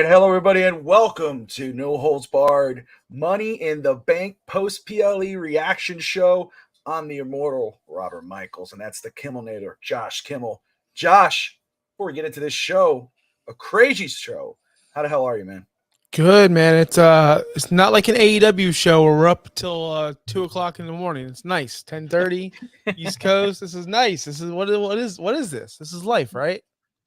right, hello everybody, and welcome to No Holds Barred Money in the Bank post PLE reaction show. I'm the immortal Robert Michaels, and that's the Kimmelnator, Josh Kimmel. Josh, before we get into this show, a crazy show. How the hell are you, man? Good, man. It's not like an AEW show where we're up till 2 o'clock in the morning. It's nice. 10:30 East Coast. This is nice. This is what is this? This is life, right?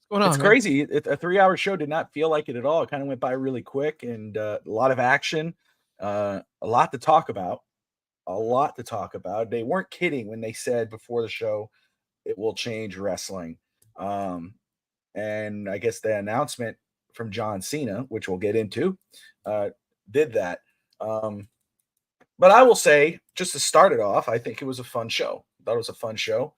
What's going It's on, man? crazy. A 3 hour show did not feel like it at all. It kind of went by really quick, and a lot of action, a lot to talk about. A lot to talk about. They weren't kidding when they said before the show it will change wrestling. Um, and I guess the announcement from John Cena, which we'll get into, uh, did that. But I will say, just to start it off, I think it was a fun show. I thought it was a fun show.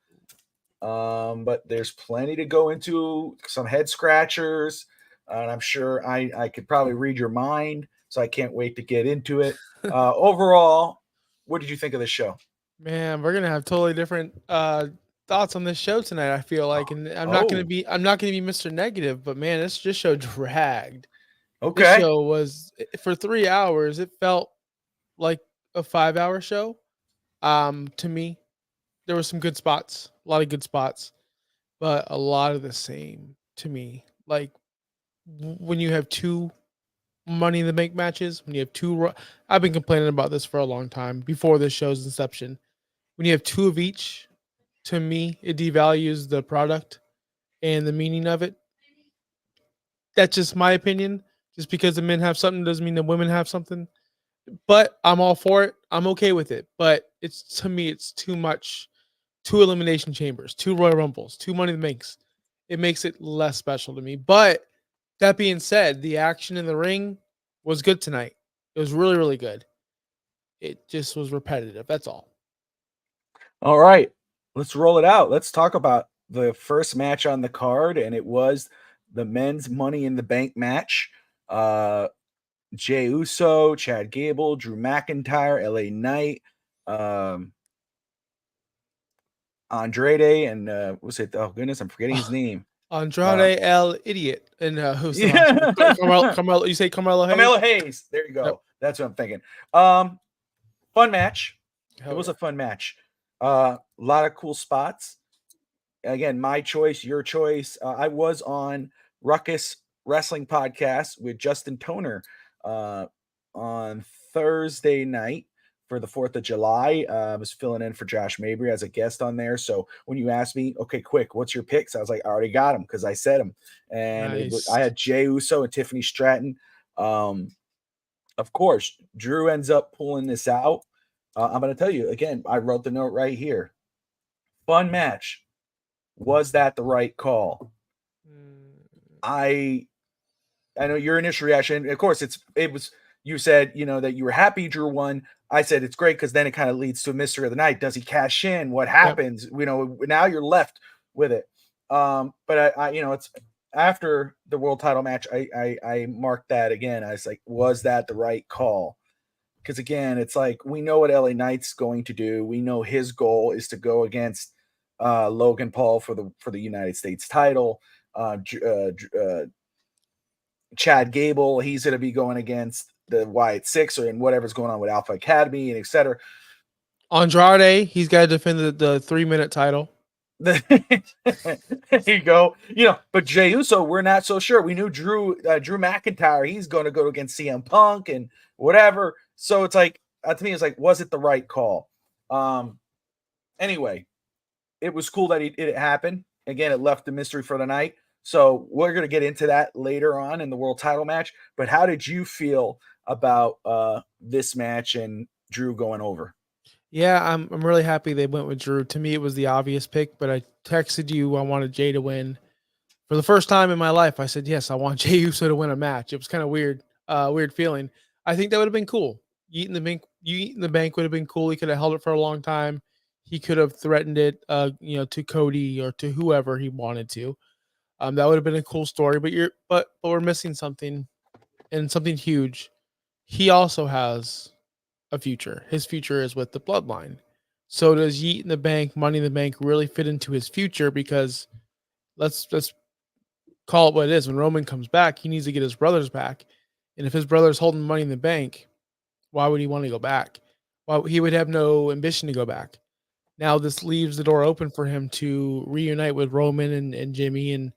But there's plenty to go into, some head scratchers, and I'm sure I could probably read your mind, so I can't wait to get into it. Overall, what did you think of the show? Man, we're gonna have totally different thoughts on this show tonight. I feel like, and Oh, I'm not gonna be Mr. Negative, but man, this show dragged. This okay. show was for 3 hours. It felt like a 5 hour show. To me, there were some good spots, a lot of good spots, but a lot of the same to me. Like when you have two Money in the Bank matches, when you have I've been complaining about this for a long time before this show's inception. When you have two of each, to me, it devalues the product and the meaning of it. That's just my opinion. Just because the men have something doesn't mean the women have something. But I'm all for it. I'm okay with it. But it's to me, it's too much. Two elimination chambers, two Royal Rumbles, two Money in the Banks. It makes it less special to me. But that being said, the action in the ring was good tonight. It was really, really good. It just was repetitive. That's all. All right, let's roll it out. Let's talk about the first match on the card, and it was the men's Money in the Bank match. Uh, Jey Uso, Chad Gable, Drew McIntyre, LA Knight, um, Andrade, and what's it? Oh goodness, I'm forgetting his name. Uh, Andrade L. Idiot. And who's the last one? yeah, Carmelo, you say Carmelo Hayes? Carmelo Hayes. There you Yep. go. That's what I'm thinking. Fun match. It Hell was yeah. a fun match. A lot of cool spots. Again, my choice, your choice. I was on Ruckus Wrestling Podcast with Justin Toner uh, on Thursday night for the 4th of July. I was filling in for Josh Mabry as a guest on there. So when you asked me, okay, quick, what's your picks? I was like, I already got them because I said them. And Nice. I had Jey Uso and Tiffany Stratton. Um, of course, Drew ends up pulling this out. I'm going to tell you again, I wrote the note right here. Fun match. Was that the right call? Mm, I I know your initial reaction. Of course, it was you said that you were happy Drew won. I said it's great because then it kind of leads to a mystery of the night. Does he cash in? What yep. happens? Now you're left with it. But I it's after the world title match. I marked that again. I was like, was that the right call? Because again, it's like we know what LA Knight's going to do. We know his goal is to go against Logan Paul for the United States title. Chad Gable, he's going to be going against the Wyatt Six or in whatever's going on with Alpha Academy and etc. Andrade, he's got to defend the 3 minute title. There you go. But Jey Uso, we're not so sure. We knew Drew McIntyre, he's going to go against CM Punk and whatever. So it's like to me, it's like, was it the right call? Anyway, it was cool that it happened. Again, it left the mystery for the night. So we're going to get into that later on in the world title match. But how did you feel about this match and Drew going over? Yeah, I'm really happy they went with Drew. To me, it was the obvious pick, but I texted you I wanted Jay to win. For the first time in my life, I said, yes, I want Jey Uso to win a match. It was kind of weird, weird feeling. I think that would have been cool. You in the bank would have been cool. He could have held it for a long time. He could have threatened it, to Cody or to whoever he wanted to. That would have been a cool story. But we're missing something, and something huge. He also has a future. His future is with the bloodline. So does Yeet in the Bank, Money in the Bank really fit into his future? Because let's call it what it is. When Roman comes back, he needs to get his brothers back. And if his brother's holding money in the bank, why would he want to go back? Well, he would have no ambition to go back. Now this leaves the door open for him to reunite with Roman and Jimmy and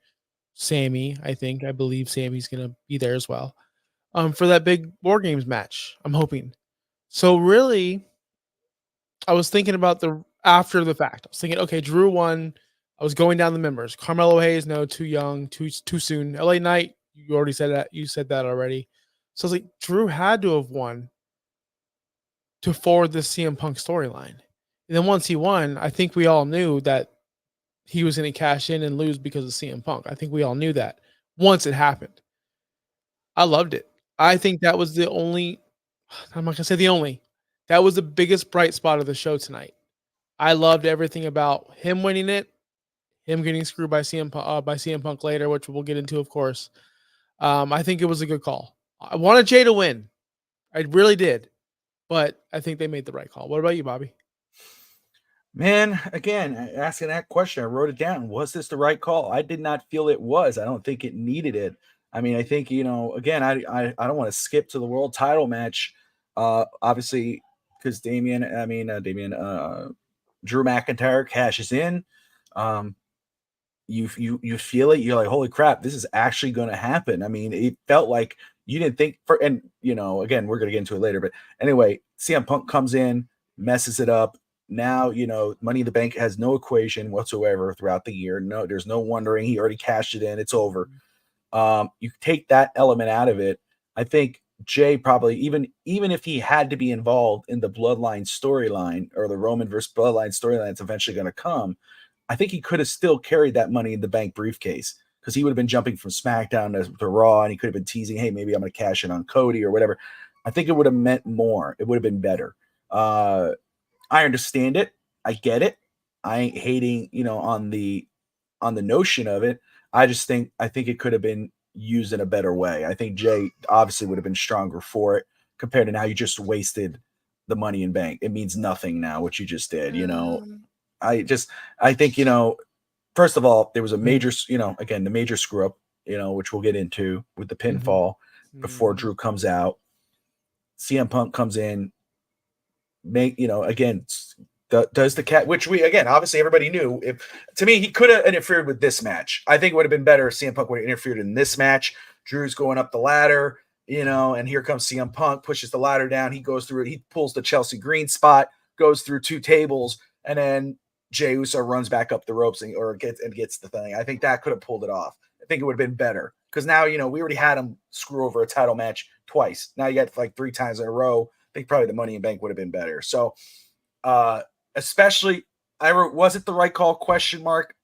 Sammy. I believe Sammy's gonna be there as well. For that big War Games match. I'm hoping. So really, I was thinking about the after the fact. I was thinking, okay, Drew won. I was going down the members. Carmelo Hayes, no, too young, too soon. LA Knight, you already said that. You said that already. So I was like, Drew had to have won to forward this CM Punk storyline. And then once he won, I think we all knew that he was going to cash in and lose because of CM Punk. I think we all knew that once it happened. I loved it. I think that was the only, I'm not going to say the only, that was the biggest bright spot of the show tonight. I loved everything about him winning it, him getting screwed by CM Punk later, which we'll get into, of course. I think it was a good call. I wanted Jay to win. I really did. But I think they made the right call. What about you, Bobby? Man, again, asking that question, I wrote it down. Was this the right call? I did not feel it was. I don't think it needed it. I mean, I think, again, I don't want to skip to the world title match. Obviously, because Drew McIntyre cashes in. You feel it. You're like, holy crap, this is actually going to happen. I mean, it felt like you didn't think and again, we're going to get into it later, but anyway, CM Punk comes in, messes it up. Now, Money in the Bank has no equation whatsoever throughout the year. No, there's no wondering. He already cashed it in. It's over. You take that element out of it. I think Jay probably, even if he had to be involved in the Bloodline storyline or the Roman versus Bloodline storyline that's eventually going to come, I think he could have still carried that Money in the Bank briefcase because he would have been jumping from SmackDown to Raw, and he could have been teasing, hey, maybe I'm going to cash in on Cody or whatever. I think it would have meant more. It would have been better. I understand it. I get it. I ain't hating, on the notion of it. I think it could have been used in a better way. I think Jay obviously would have been stronger for it compared to now you just wasted the Money in Bank. It means nothing now what you just did, I think, first of all, there was a major, again, the major screw up, which we'll get into with the pinfall before Drew comes out. CM Punk comes in, again, does the cat, which obviously everybody knew. To me, he could have interfered with this match. I think it would have been better if CM Punk would have interfered in this match. Drew's going up the ladder, and here comes CM Punk, pushes the ladder down. He goes through it. He pulls the Chelsea Green spot, goes through two tables, and then Jey Uso runs back up the ropes and gets the thing. I think that could have pulled it off. I think it would have been better because now, we already had him screw over a title match twice. Now you got like 3 times in a row. I think probably the Money in Bank would have been better. So, especially, I wrote, was it the right call? Question mark.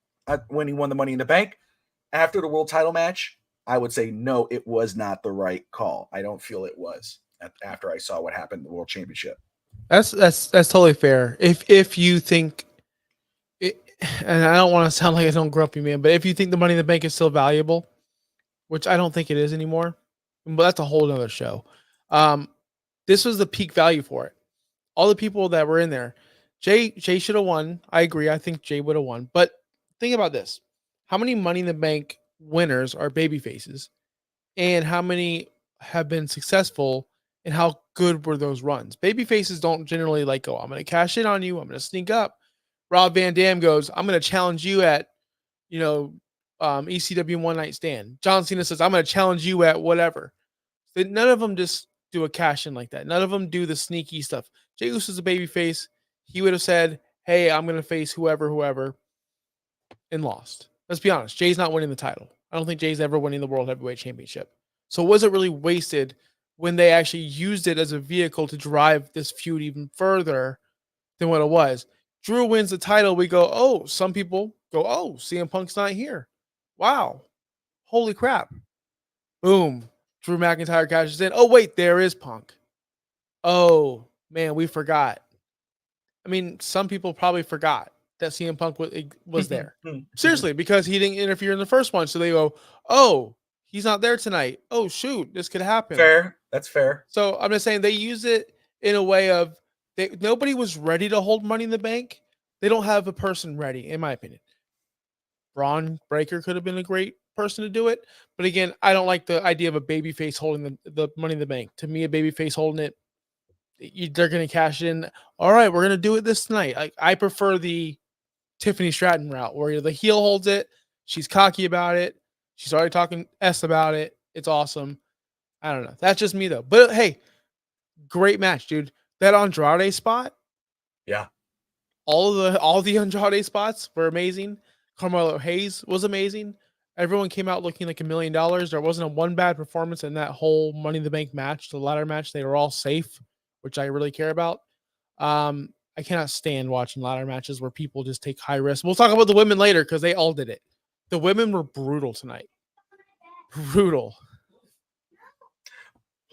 When he won the Money in the Bank after the world title match, I would say no, it was not the right call. I don't feel it was after I saw what happened in the World Championship. That's totally fair. If you think it, and I don't want to sound like I don't grumpy man, but if you think the Money in the Bank is still valuable, which I don't think it is anymore, but that's a whole other show. This was the peak value for it. All the people that were in there, Jay should have won. I agree. I think Jay would have won. But think about this: how many Money in the Bank winners are baby faces, and how many have been successful? And how good were those runs? Baby faces don't generally like go, I'm going to cash in on you. I'm going to sneak up. Rob Van Dam goes, I'm going to challenge you at, ECW One Night Stand. John Cena says, I'm going to challenge you at whatever. None of them just do a cash in like that. None of them do the sneaky stuff. Jey Uso's a baby face. He would have said, hey, I'm going to face whoever, and lost. Let's be honest. Jay's not winning the title. I don't think Jay's ever winning the World Heavyweight Championship. So was it really wasted when they actually used it as a vehicle to drive this feud even further than what it was? Drew wins the title. We go, oh, some people go, oh, CM Punk's not here. Wow. Holy crap. Boom. Drew McIntyre cashes in. Oh, wait, there is Punk. Oh, man, we forgot. I mean, some people probably forgot that CM Punk was there. Seriously, because he didn't interfere in the first one. So they go, oh, he's not there tonight. Oh, shoot, this could happen. Fair. That's fair. So I'm just saying they use it in a way of nobody was ready to hold Money in the Bank. They don't have a person ready, in my opinion. Braun Breaker could have been a great person to do it. But again, I don't like the idea of a baby face holding the Money in the Bank. To me, a baby face holding it, they're going to cash in. All right, we're going to do it this night. I prefer the Tiffany Stratton route where the heel holds it. She's cocky about it. She's already talking S about it. It's awesome. I don't know. That's just me though. But hey, great match, dude. That Andrade spot, Yeah. all the Andrade spots were amazing. Carmelo Hayes was amazing. Everyone came out looking like $1 million. There wasn't a one bad performance in that whole Money in the Bank match, the ladder match. They were all safe, which I really care about. I cannot stand watching ladder matches where people just take high risks. We'll talk about the women later because they all did it. The women were brutal tonight. Brutal.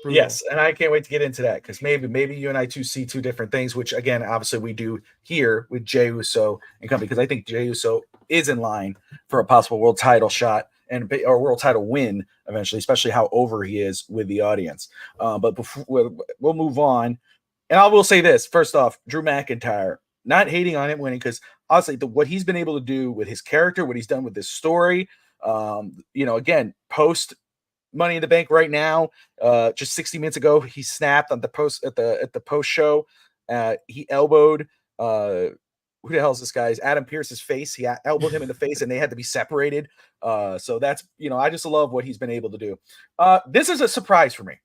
Yes, and I can't wait to get into that because maybe you and I too see two different things, which again, obviously we do here with Jey Uso and company, because I think Jey Uso is in line for a possible world title shot or world title win eventually, especially how over he is with the audience. But before, we'll move on, and I will say this first off: Drew McIntyre, not hating on him winning, because honestly, what he's been able to do with his character, what he's done with this story, again, post Money in the Bank right now. Just 60 minutes ago, he snapped on the post at the post show. He elbowed who the hell is this guy's Adam Pearce's face. He elbowed him in the face, and they had to be separated. So that's I just love what he's been able to do. This is a surprise for me.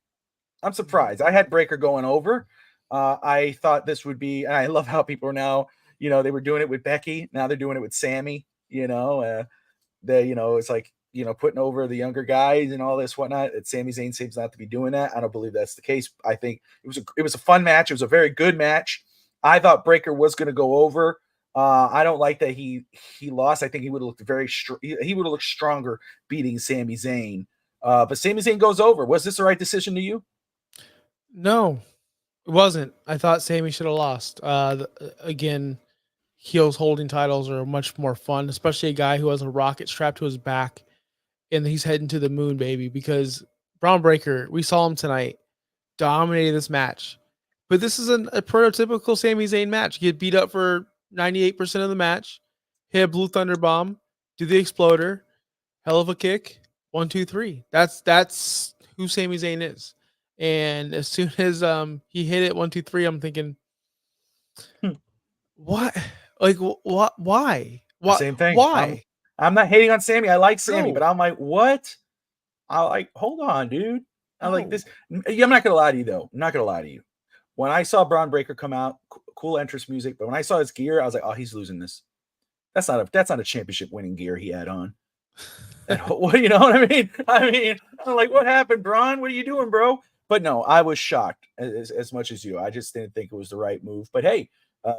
I'm surprised. I had Breaker going over. I thought this would be, and I love how people are now. They were doing it with Becky. Now they're doing it with Sammy. It's like putting over the younger guys and all this whatnot. Sami Zayn seems not to be doing that. I don't believe that's the case. I think it was a fun match. It was a very good match. I thought Breaker was going to go over. I don't like that he lost. I think he would have looked he would have looked stronger beating Sami Zayn. But Sami Zayn goes over. Was this the right decision to you? No, it wasn't. I thought Sami should have lost. Again, heels holding titles are much more fun, especially a guy who has a rocket strapped to his back and he's heading to the moon, baby, because Braun Breaker, we saw him tonight, dominated this match. But this is a prototypical Sami Zayn match. Get beat up for 98% of the match, hit a Blue Thunder Bomb, do the Exploder, hell of a kick, 1, 2, 3. That's who Sami Zayn is. And as soon as he hit it 1, 2, 3, I'm thinking, what? Like what? Why? What? Same thing. Why? I'm not hating on Sammy. I like Sammy, No. but I'm like, what? Hold on, dude. I like No. this. I'm not gonna lie to you though. I'm not gonna lie to you. When I saw Braun Breaker come out, cool entrance music, but when I saw his gear, I was like, oh, he's losing this. That's not a championship winning gear he had on. What you know what I mean? I'm like, what happened, Braun? What are you doing, bro? But no, I was shocked as much as you. I just didn't think it was the right move. But hey,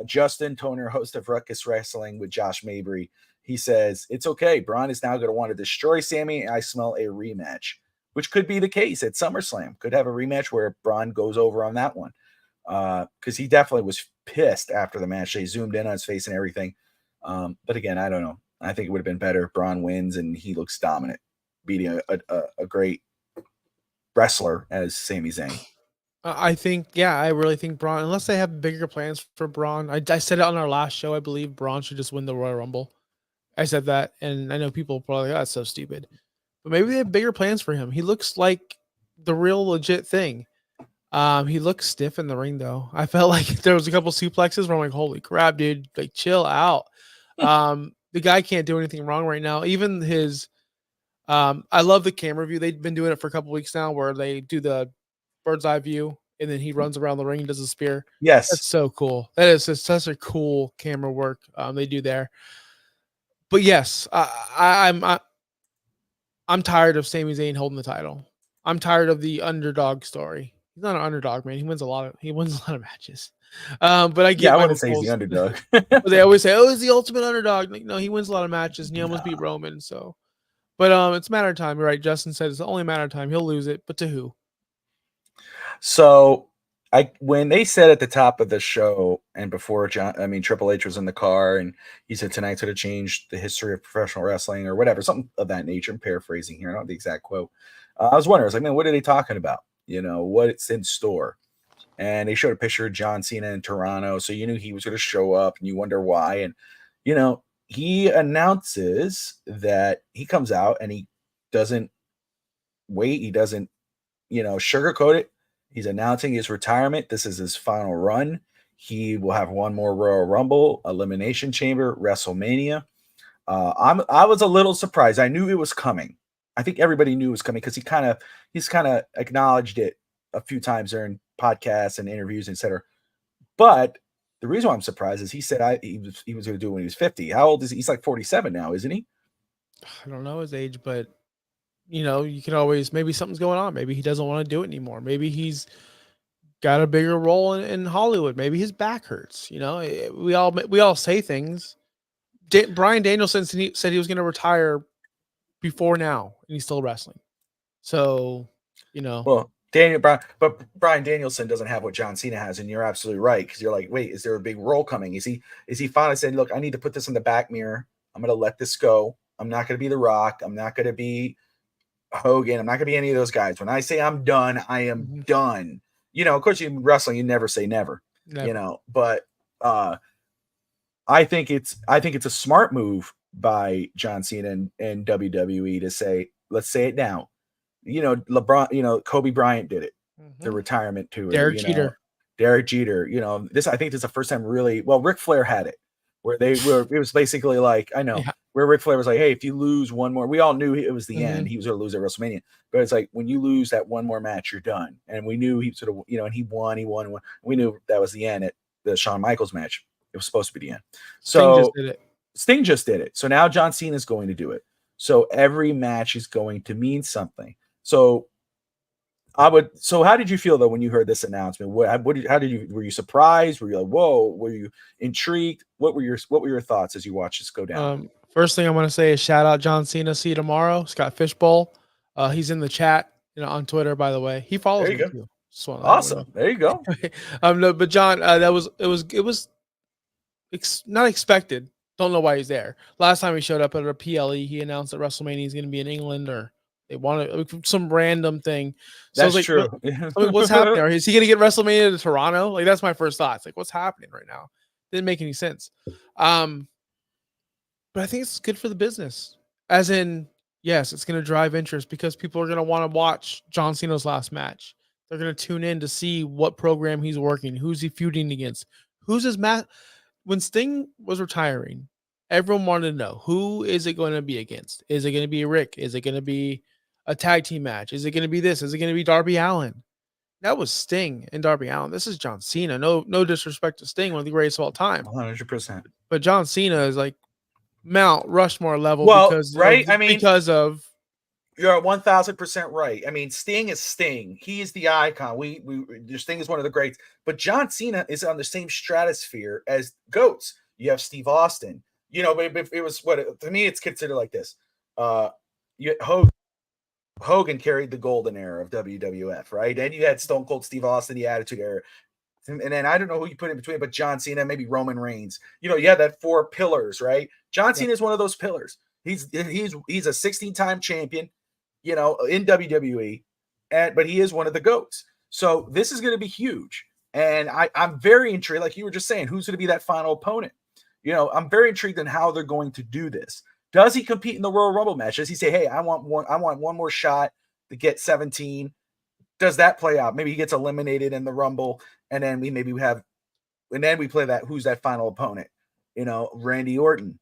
Justin Toner, host of Ruckus Wrestling with Josh Mabry, he says it's okay. Braun is now going to want to destroy Sammy, and I smell a rematch, which could be the case at SummerSlam. Could have a rematch where Braun goes over on that one, because he definitely was pissed after the match. They zoomed in on his face and everything. But again, I don't know. I think it would have been better if Braun wins and he looks dominant, beating a great wrestler as Sami Zayn. I really think Braun, unless they have bigger plans for Braun. I said it on our last show. I believe Braun should just win the Royal Rumble. I said that, and I know people probably like, oh, that's so stupid. But maybe they have bigger plans for him. He looks like the real legit thing. He looks stiff in the ring, though. I felt like there was a couple suplexes where I'm like, holy crap, dude, like chill out. The guy can't do anything wrong right now. Even his, I love the camera view. They've been doing it for a couple weeks now, where they do the bird's eye view, and then he runs around the ring and does a spear. Yes, That's so cool. That is just such a cool camera work they do there. But yes, I'm tired of Sami Zayn holding the title. I'm tired of the underdog story. He's not an underdog, man. He wins a lot of matches. But I get I my wouldn't say he's the underdog. but they always say, "Oh, he's the ultimate underdog." Like, no, he wins a lot of matches, and he almost beat Roman. So, but it's a matter of time. You're right. Justin said it's only a matter of time. He'll lose it, but to who? So when they said at the top of the show and before Triple H was in the car and he said tonight's going to change the history of professional wrestling or whatever, something of that nature. I'm paraphrasing here. I don't know the exact quote. I was wondering, I was like, man, what are they talking about? What's in store? And they showed a picture of John Cena in Toronto. So you knew he was going to show up and you wonder why. And, he announces that he comes out and he doesn't wait. He doesn't, sugarcoat it. He's announcing his retirement. This is his final run. He will have one more Royal Rumble, Elimination Chamber, WrestleMania. I was a little surprised. I knew it was coming. I think everybody knew it was coming because he's kind of acknowledged it a few times during podcasts and interviews, etc. But the reason why I'm surprised is he said he was going to do it when he was 50. How old is he? He's like 47 now, isn't he? I don't know his age, but you can always, maybe something's going on. Maybe he doesn't want to do it anymore. Maybe he's got a bigger role in Hollywood. Maybe his back hurts. We all say things. Bryan Danielson said he was going to retire before now, and he's still wrestling. So, Well, Bryan Danielson doesn't have what John Cena has, and you're absolutely right because you're like, wait, is there a big role coming? Is he finally saying, look, I need to put this in the back mirror. I'm going to let this go. I'm not going to be The Rock. I'm not going to be Hogan. I'm not going to be any of those guys. When I say I'm done, I am done. Of course, in wrestling, you never say never. But I think it's a smart move by John Cena and WWE to say, let's say it now. LeBron, Kobe Bryant did it, the retirement tour. Derek Jeter. I think this is the first time really. Well, Ric Flair had it, where it was basically like, I know, where Ric Flair was like, hey, if you lose one more, we all knew it was the end. He was going to lose at WrestleMania, but it's like when you lose that one more match, you're done. And we knew he sort of, and he won. We knew that was the end at the Shawn Michaels match. It was supposed to be the end. So Sting just did it. So now John Cena is going to do it. So every match is going to mean something. So how did you feel though when you heard this announcement? Were you surprised? Were you like, whoa? Were you intrigued? What were your thoughts as you watched this go down? First thing I want to say is shout out John Cena. See you tomorrow. Scott Fishbowl. He's in the chat, on Twitter, by the way. He follows me too. Awesome. There you go. No, but John, it was not expected. Don't know why he's there. Last time he showed up at a PLE, he announced that WrestleMania is going to be in England, or they wanted some random thing. So that's true. What's happening? Is he going to get WrestleMania to Toronto? Like, that's my first thought. It's like, what's happening right now? Didn't make any sense. But I think it's good for the business. As in, yes, it's going to drive interest because people are going to want to watch John Cena's last match. They're going to tune in to see what program he's working, who's he feuding against, who's his match. When Sting was retiring, everyone wanted to know, who is it going to be against? Is it going to be Rick? Is it going to be a tag team match? Is it going to be this? Is it going to be Darby Allin? That was Sting and Darby Allin. This is John Cena. No disrespect to Sting, one of the greatest of all time. 100%. But John Cena is like Mount Rushmore level because of you're 1,000% right. I mean, Sting is Sting. He is the icon. Sting is one of the greats. But John Cena is on the same stratosphere as GOATs. You have Steve Austin. But it was to me, it's considered like this. Hogan carried the golden era of WWF, right? And you had Stone Cold Steve Austin, the Attitude Era. And then I don't know who you put in between, but John Cena, maybe Roman Reigns. You had that 4 pillars, right? John Cena is one of those pillars. He's a 16-time champion, in WWE, but he is one of the GOATs. So this is going to be huge. And I'm very intrigued, like you were just saying, who's going to be that final opponent? I'm very intrigued in how they're going to do this. Does he compete in the Royal Rumble match? Does he say, hey, I want one more shot to get 17? Does that play out? Maybe he gets eliminated in the Rumble, and then we play that, who's that final opponent? Randy Orton,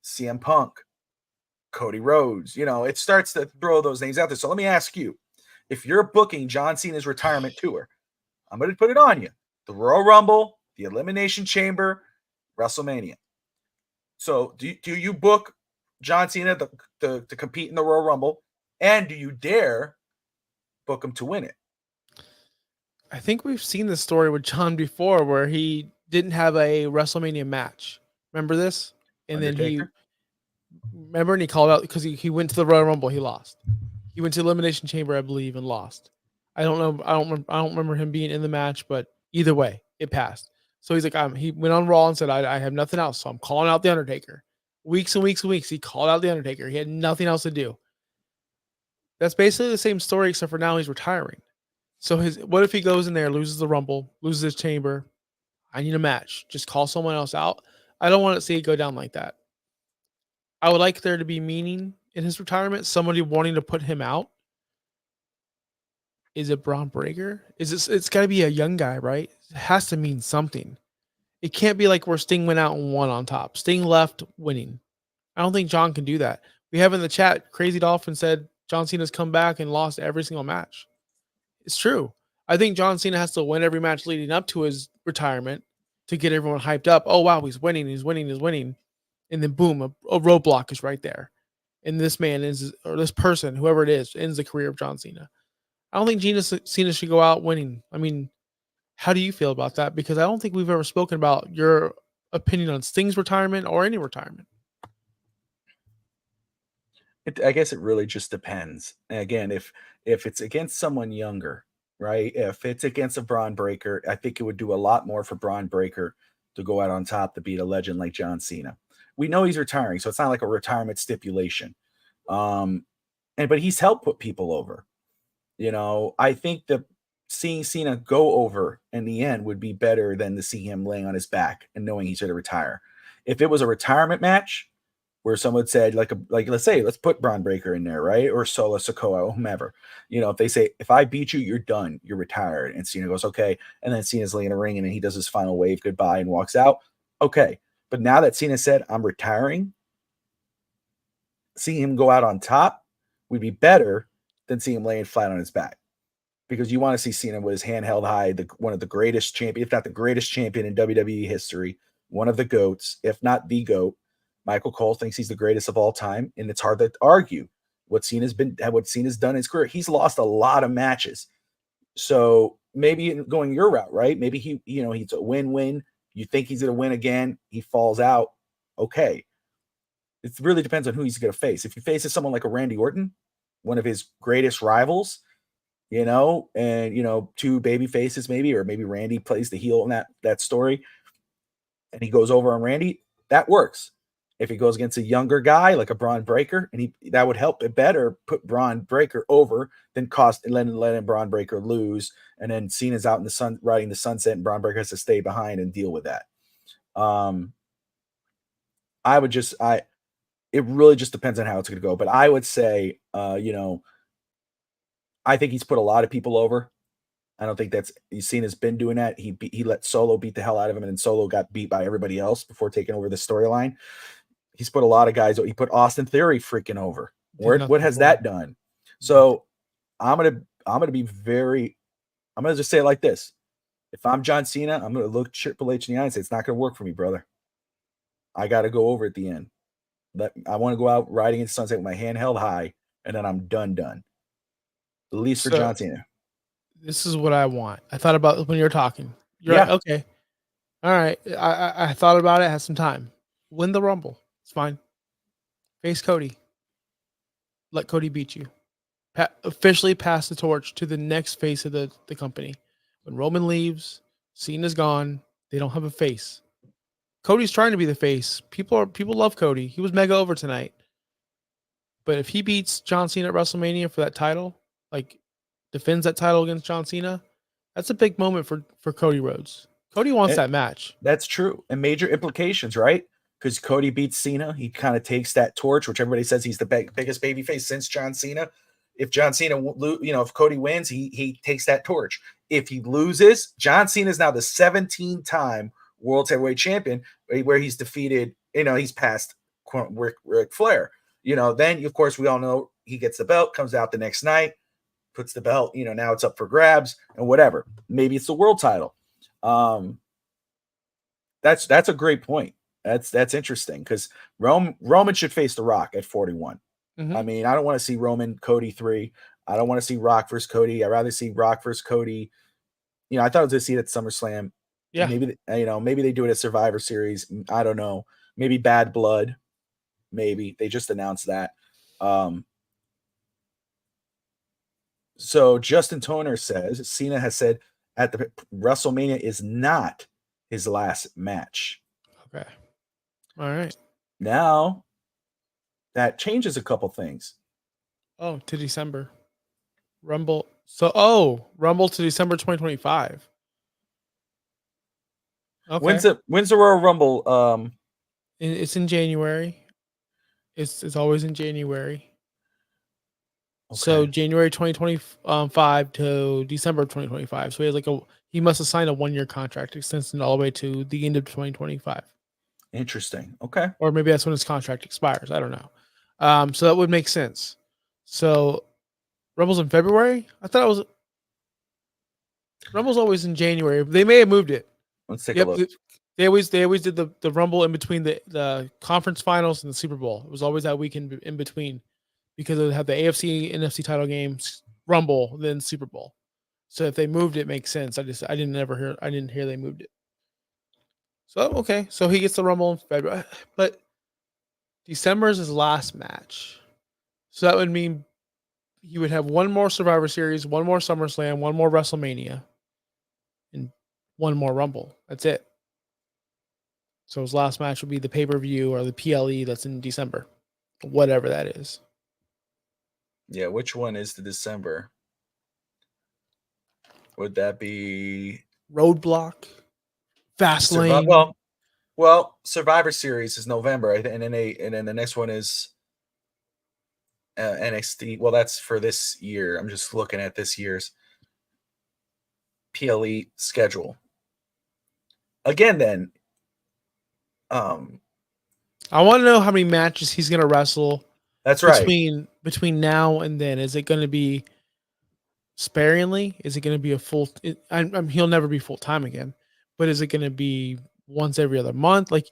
CM Punk, Cody Rhodes. It starts to throw those names out there. So let me ask you, if you're booking John Cena's retirement tour, I'm going to put it on you. The Royal Rumble, the Elimination Chamber, WrestleMania. So do you book John Cena to compete in the Royal Rumble, and do you dare book him to win it? I think we've seen this story with John before where he didn't have a WrestleMania match. Remember this? And Undertaker? and he called out because he went to the Royal Rumble. He lost. He went to Elimination Chamber, I believe, and lost. I don't know. I don't remember him being in the match, but either way, it passed. So he's like, he went on Raw and said, I have nothing else. So I'm calling out the Undertaker. Weeks and weeks and weeks, he called out the Undertaker. He had nothing else to do. That's basically the same story, except for now he's retiring. So what if he goes in there, loses the Rumble, loses his chamber? I need a match. Just call someone else out. I don't want to see it go down like that. I would like there to be meaning in his retirement, somebody wanting to put him out. Is it Braun Breaker? Is this? It's got to be a young guy, right? It has to mean something. It can't be like where Sting went out and won on top. Sting left winning. I don't think John can do that. We have in the chat, Crazy Dolphin said John Cena's come back and lost every single match. It's true. I think John Cena has to win every match leading up to his retirement to get everyone hyped up. Oh, wow, he's winning, he's winning, he's winning. And then boom, a roadblock is right there. And this man is, or this person, whoever it is, ends the career of John Cena. I don't think Cena should go out winning. I mean, how do you feel about that? Because I don't think we've ever spoken about your opinion on Sting's retirement or any retirement. I guess it really just depends. And again, if it's against someone younger, right? If it's against a Braun Breaker, I think it would do a lot more for Braun Breaker to go out on top to beat a legend like John Cena. We know he's retiring, so it's not like a retirement stipulation. But he's helped put people over. I think that seeing Cena go over in the end would be better than to see him laying on his back and knowing he's going to retire. If it was a retirement match where someone said, like let's put Braun Breaker in there, right? Or Solo Sikoa or whomever. If they say, if I beat you, you're done, you're retired. And Cena goes, okay. And then Cena's laying a ring and then he does his final wave goodbye and walks out. Okay. But now that Cena said, I'm retiring, seeing him go out on top would be better than seeing him laying flat on his back. Because you want to see Cena with his hand held high, one of the greatest champion, if not the greatest champion in WWE history, one of the GOATs, if not the GOAT. Michael Cole thinks he's the greatest of all time, and it's hard to argue what Cena's done in his career. He's lost a lot of matches. So maybe going your route, right? Maybe he's a win-win. You think he's going to win again, he falls out. Okay. It really depends on who he's going to face. If he faces someone like a Randy Orton, one of his greatest rivals, and two baby faces maybe, or maybe Randy plays the heel in that story, and he goes over on Randy, that works. If he goes against a younger guy like a Braun Breaker, and that would help it better put Braun Breaker over than letting Braun Breaker lose, and then Cena's out in the sun riding the sunset, and Braun Breaker has to stay behind and deal with that. It really just depends on how it's going to go, but I would say, I think he's put a lot of people over. I don't think Cena's been doing that. He let Solo beat the hell out of him, and then Solo got beat by everybody else before taking over the storyline. He's put a lot of guys. He put Austin Theory freaking over. What has that done? So I'm gonna just say it like this. If I'm John Cena, I'm gonna look Triple H in the eye and say, it's not gonna work for me, brother. I gotta go over at the end. I want to go out riding in the sunset with my hand held high, and then I'm done. At least for John Cena. This is what I want. I thought about when you were talking. You're like, okay. All right. I thought about it, had some time. Win the Rumble. It's fine. Face Cody. Let Cody beat you. Officially pass the torch to the next face of the company. When Roman leaves, Cena's gone. They don't have a face. Cody's trying to be the face. People love Cody. He was mega over tonight. But if he beats John Cena at WrestleMania for that title, like defends that title against John Cena, that's a big moment for Cody Rhodes. Cody wants that match. That's true. And major implications, right? Because Cody beats Cena. He kind of takes that torch, which everybody says he's the biggest babyface since John Cena. If John Cena, if Cody wins, he takes that torch. If he loses, John Cena is now the 17-time World Heavyweight Champion, where he's defeated, he's passed Ric Flair. Then, of course, we all know he gets the belt, comes out the next night, puts the belt, now it's up for grabs and whatever. Maybe it's the world title. That's a great point. That's interesting because Roman should face The Rock at 41. Mm-hmm. I mean, I don't want to see Roman Cody 3. I don't want to see Rock versus Cody. I'd rather see Rock versus Cody. I thought I was going to see it at SummerSlam. Yeah. Maybe they do it at Survivor Series. I don't know. Maybe Bad Blood. Maybe they just announced that. So Justin Toner says Cena has said at the WrestleMania is not his last match. Okay. All right. Now that changes a couple things. Oh, to December. Rumble. Rumble to December 2025. Okay. When's the Royal Rumble? It's in January. It's always in January. So Okay. January 2025 to December 2025. So he must have signed a 1-year contract extension all the way to the end of 2025. Interesting. Okay. Or maybe that's when his contract expires. I don't know. So that would make sense. So Rumble's in February? I thought it was Rumble's always in January. They may have moved it. Let's take a Yep. look. They always did the Rumble in between the conference finals and the Super Bowl. It was always that weekend in between because it would have the AFC, NFC title games, Rumble, then Super Bowl. So if they moved it, makes sense. I didn't hear they moved it. So okay, so he gets the Rumble in February, but December is his last match. So that would mean he would have one more Survivor Series, one more SummerSlam, one more WrestleMania, and one more Rumble. That's it. So his last match would be the pay-per-view or the PLE that's in December, whatever that is. Yeah, which one is the December? Would that be Roadblock, Survivor? Fastlane. Well, Survivor Series is November, I think, and then the next one is NXT. Well, that's for this year. I'm just looking at this year's PLE schedule. Again, then, I want to know how many matches he's going to wrestle that's right. between now and then. Is it going to be sparingly? Is it going to be a full? He'll never be full time again, but is it going to be once every other month, like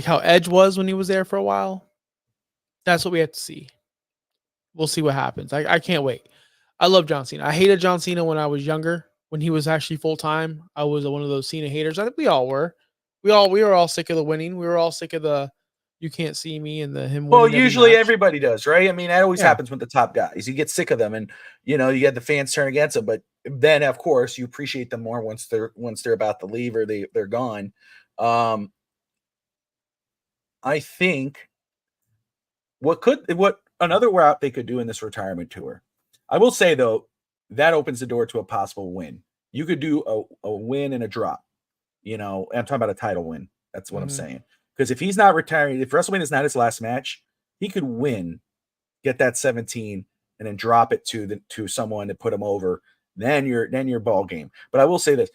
how Edge was when he was there for a while? That's what we have to see. We'll see what happens. I can't wait. I love John Cena. I hated John Cena when I was younger. When he was actually full time, I was one of those Cena haters. I think we all were. We were all sick of the winning. We were all sick of the you can't see me and the him Well, winning every usually match. everybody does, right? I mean, that always Yeah. happens with the top guys. You get sick of them, and you get the fans turn against them. But then, of course, you appreciate them more once they're about to leave or they're gone. I think what another route they could do in this retirement tour. I will say though, that opens the door to a possible win. You could do a win and a drop. I'm talking about a title win. That's what I'm Mhm. saying. Because if he's not retiring, if WrestleMania is not his last match, he could win, get that 17, and then drop it to someone to put him over. Then you're ball game. But I will say this: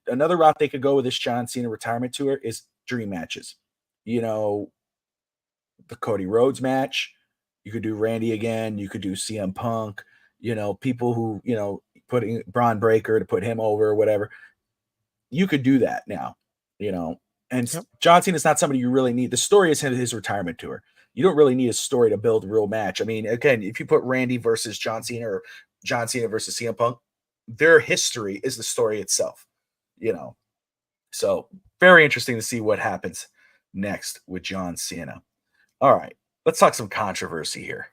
another route they could go with this John Cena retirement tour is dream matches. You know, the Cody Rhodes match. You could do Randy again. You could do CM Punk. People who putting Braun Breaker to put him over or whatever. You could do that now. You know, and Yep. John Cena is not somebody you really need. The story is his retirement tour. You don't really need a story to build a real match. I mean, again, if you put Randy versus John Cena or John Cena versus CM Punk, their history is the story itself. So very interesting to see what happens next with John Cena. All right, let's talk some controversy here.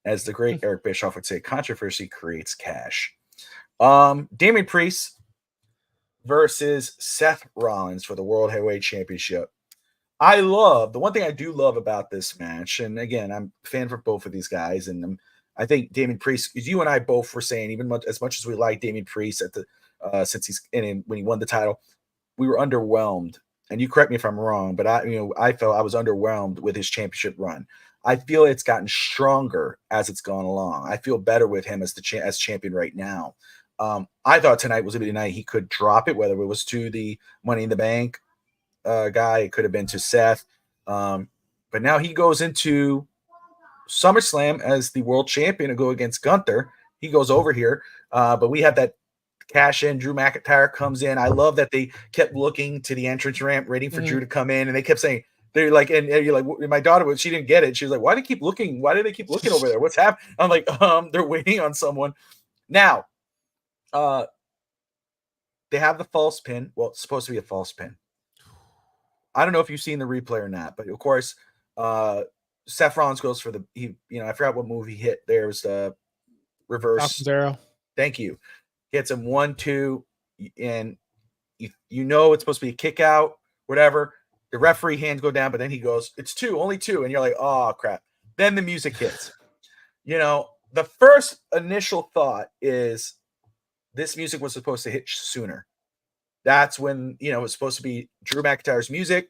As the great Eric Bischoff would say, controversy creates cash. Damian Priest versus Seth Rollins for the World Heavyweight Championship. The one thing I do love about this match, and again, I'm a fan for both of these guys, and I think Damian Priest, you and I both were saying, even as much as we like Damian Priest at the since he's in when he won the title, we were underwhelmed. And you correct me if I'm wrong, but I felt I was underwhelmed with his championship run. I feel it's gotten stronger as it's gone along. I feel better with him as as champion right now. I thought tonight was going to be the night he could drop it, whether it was to the Money in the Bank guy, it could have been to Seth. But now he goes into SummerSlam as the world champion to go against Gunther. He goes over here, but we have that cash in. Drew McIntyre comes in. I love that they kept looking to the entrance ramp, waiting for Drew to come in, and they kept saying, they're like, and you're like, my daughter, she didn't get it. She was like, why do they keep looking? Why do they keep looking over there? What's happening? I'm like, they're waiting on someone. Now, they have the false pin. Well, it's supposed to be a false pin. I don't know if you've seen the replay or not, but of course, Seth Rollins goes for I forgot what move he hit. There's the reverse. Falcon's Arrow. Thank you. Hits him 1-2, and it's supposed to be a kick out, whatever. The referee hands go down, but then he goes, it's 2, only 2. And you're like, oh, crap. Then the music hits. The first initial thought is this music was supposed to hit sooner. That's when, it was supposed to be Drew McIntyre's music,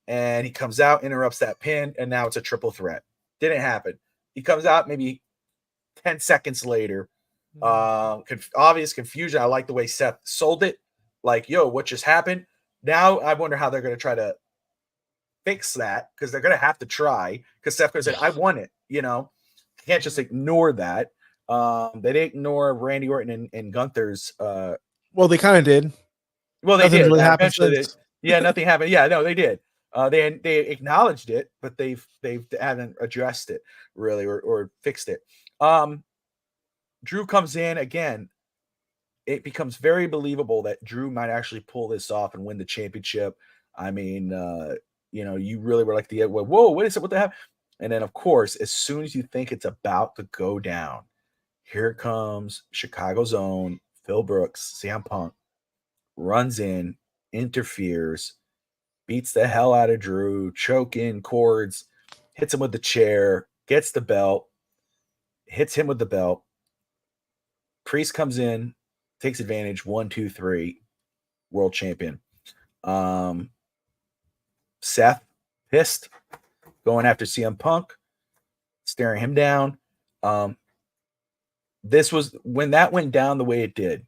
and he comes out, interrupts that pin, and now it's a triple threat. Didn't happen. He comes out maybe 10 seconds later. Mm-hmm. Obvious confusion. I like the way Seth sold it. Like, yo, what just happened? Now I wonder how they're going to try to fix that, because they're going to have to try, because Seth said, I won it. You can't just ignore that. They didn't ignore Randy Orton and Gunther's. Well, they kind of did. Well, they Nothing's did. really happened Eventually, since. yeah, nothing happened. Yeah, no, they did. They acknowledged it, but they haven't addressed it really, or fixed it. Drew comes in again. It becomes very believable that Drew might actually pull this off and win the championship. I mean, you really were like whoa, what is it? What the hell? And then, of course, as soon as you think it's about to go down, here comes Chicago's own Phil Brooks, CM Punk, runs in, interferes, beats the hell out of Drew, choking cords, hits him with the chair, gets the belt, hits him with the belt. Priest comes in, takes advantage, 1, 2, 3, world champion. Seth, pissed, going after CM Punk, staring him down. This was when that went down the way it did.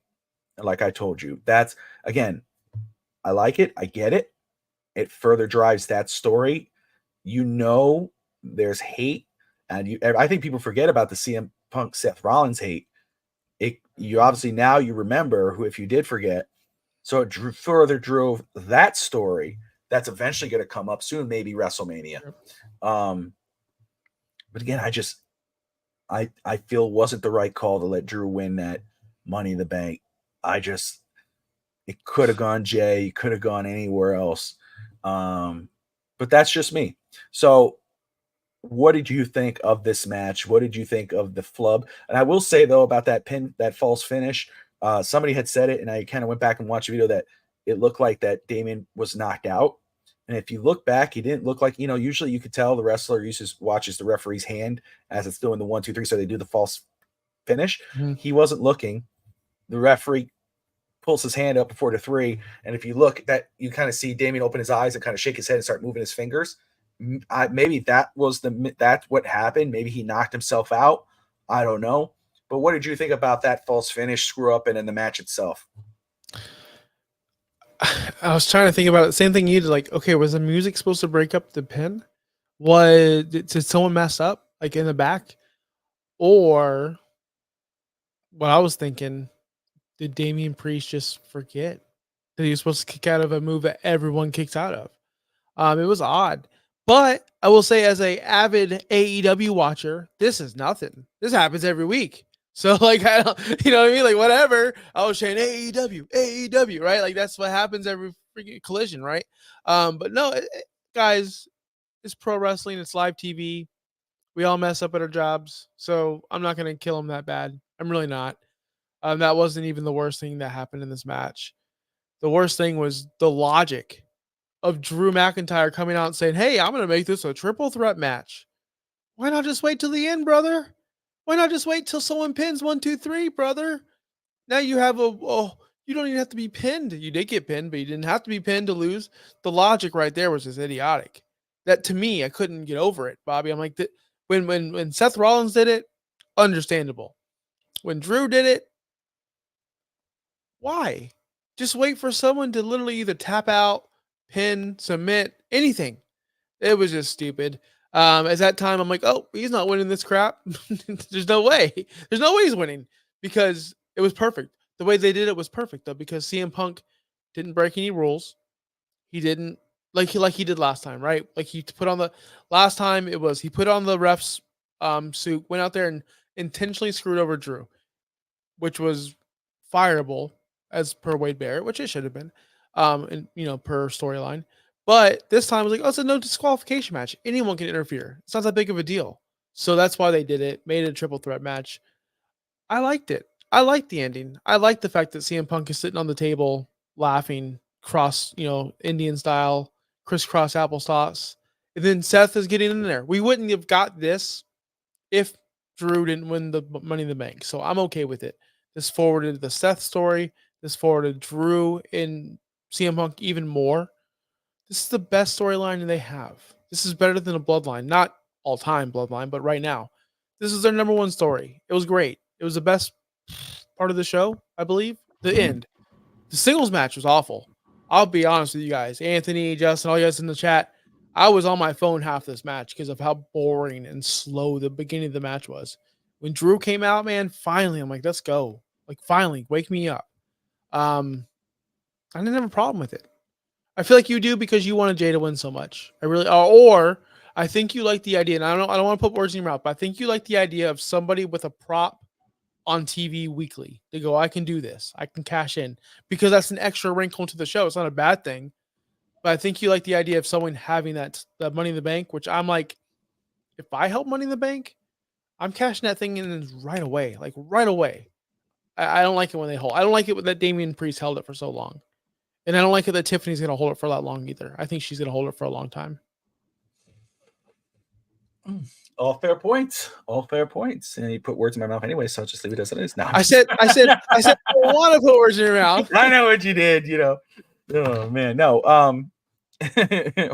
Like I told you, that's again, I like it. I get it. It further drives that story. There's hate, and I think people forget about the CM Punk Seth Rollins hate. You obviously now you remember who, if you did forget. So it further drove that story that's eventually going to come up soon, maybe WrestleMania. But again, I feel wasn't the right call to let Drew win that Money in the Bank. It could have gone Jay, could have gone anywhere else. But that's just me. So what did you think of this match? What did you think of the flub? And I will say though about that false finish, somebody had said it, and I kind of went back and watched a video that it looked like that Damien was knocked out. And if you look back, he didn't look like, usually you could tell the wrestler watches the referee's hand as it's doing the 1, 2, 3. So they do the false finish. Mm-hmm. He wasn't looking. The referee pulls his hand up before the 3. And if you look, that you kind of see Damien open his eyes and kind of shake his head and start moving his fingers. Maybe that's what happened. Maybe he knocked himself out. I don't know. But what did you think about that false finish, screw up, and in the match itself? I was trying to think about it. Same thing you did. Like, okay, was the music supposed to break up the pin? Did someone mess up like in the back? Or what I was thinking, did Damian Priest just forget that he was supposed to kick out of a move that everyone kicks out of? It was odd. But I will say, as a avid AEW watcher, this is nothing. This happens every week. So like, I don't, you know what I mean? Like whatever. I was saying AEW, right? Like that's what happens every freaking collision, right? But no, guys, it's pro wrestling. It's live TV. We all mess up at our jobs, so I'm not gonna kill him that bad. I'm really not. That wasn't even the worst thing that happened in this match. The worst thing was the logic of Drew McIntyre coming out and saying, "Hey, I'm gonna make this a triple threat match." Why not just wait till the end, brother? Why not just wait till someone pins 1, 2, 3, brother? Now you have you don't even have to be pinned. You did get pinned, but you didn't have to be pinned to lose. The logic right there was just idiotic. That to me, I couldn't get over it, Bobby. I'm like, when Seth Rollins did it, understandable. When Drew did it, why? Just wait for someone to literally either tap out, pin, submit, anything. It was just stupid. At that time, I'm like, oh, he's not winning this crap. There's no way. There's no way he's winning, because it was perfect. The way they did it was perfect, though, because CM Punk didn't break any rules. He didn't like he did last time, right? Like he put on the last time he put on the ref's suit, went out there and intentionally screwed over Drew, which was fireable as per Wade Barrett, which it should have been, and per storyline. But this time it was like, oh, it's a no disqualification match. Anyone can interfere. It's not that big of a deal. So that's why they did it. Made it a triple threat match. I liked it. I liked the ending. I liked the fact that CM Punk is sitting on the table laughing, Indian style, crisscross applesauce. And then Seth is getting in there. We wouldn't have got this if Drew didn't win the Money in the Bank. So I'm okay with it. This forwarded the Seth story. This forwarded Drew and CM Punk even more. This is the best storyline they have. This is better than a Bloodline. Not all-time Bloodline, but right now. This is their number one story. It was great. It was the best part of the show, I believe. The Mhm. end. The singles match was awful. I'll be honest with you guys. Anthony, Justin, all you guys in the chat. I was on my phone half this match because of how boring and slow the beginning of the match was. When Drew came out, man, finally, I'm like, let's go. Like, finally, wake me up. I didn't have a problem with it. I feel like you do because you wanted Jay to win so much. I really, or I think you like the idea, and I don't want to put words in your mouth, but I think you like the idea of somebody with a prop on TV weekly. They go, I can do this. I can cash in because that's an extra wrinkle to the show. It's not a bad thing, but I think you like the idea of someone having that Money in the Bank, which I'm like, if I help Money in the Bank, I'm cashing that thing in right away, like right away. I don't like it when they hold. I don't like it that Damian Priest held it for so long. And I don't like it that Tiffany's going to hold it for that long either. I think she's going to hold it for a long time. All fair points. All fair points. And you put words in my mouth anyway, so I'll just leave it as it is. No, I said, I don't want to put words in your mouth. I know what you did, you know. Oh man, no.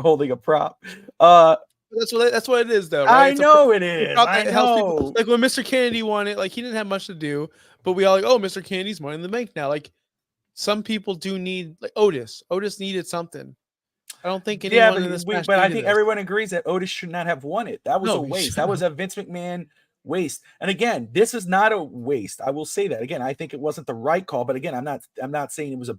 Holding a prop. That's what it is, though. Right? I know it is. I know. Like when Mr. Kennedy won it, like he didn't have much to do, but we all like, oh, Mr. Kennedy's Money in the Bank now. Like some people do need, like Otis. Otis needed something. I don't think anyone in this match. But I think everyone agrees that Otis should not have won it. That was a waste. That was a Vince McMahon waste. And again, this is not a waste. I will say that again. I think it wasn't the right call, but again, I'm not saying it was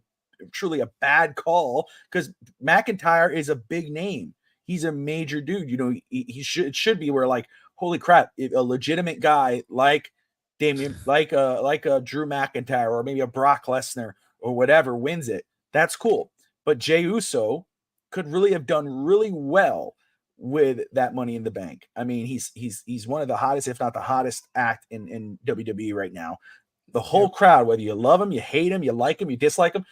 truly a bad call because McIntyre is a big name. He's a major dude. You know, he should be where like, holy crap, a legitimate guy like Damian, like a Drew McIntyre or maybe a Brock Lesnar or whatever wins it. That's cool. But Jey Uso could really have done really well with that Money in the Bank. I mean, he's one of the hottest, if not the hottest act in WWE right now. The whole crowd, whether you love him, you hate him, you like him, you dislike him,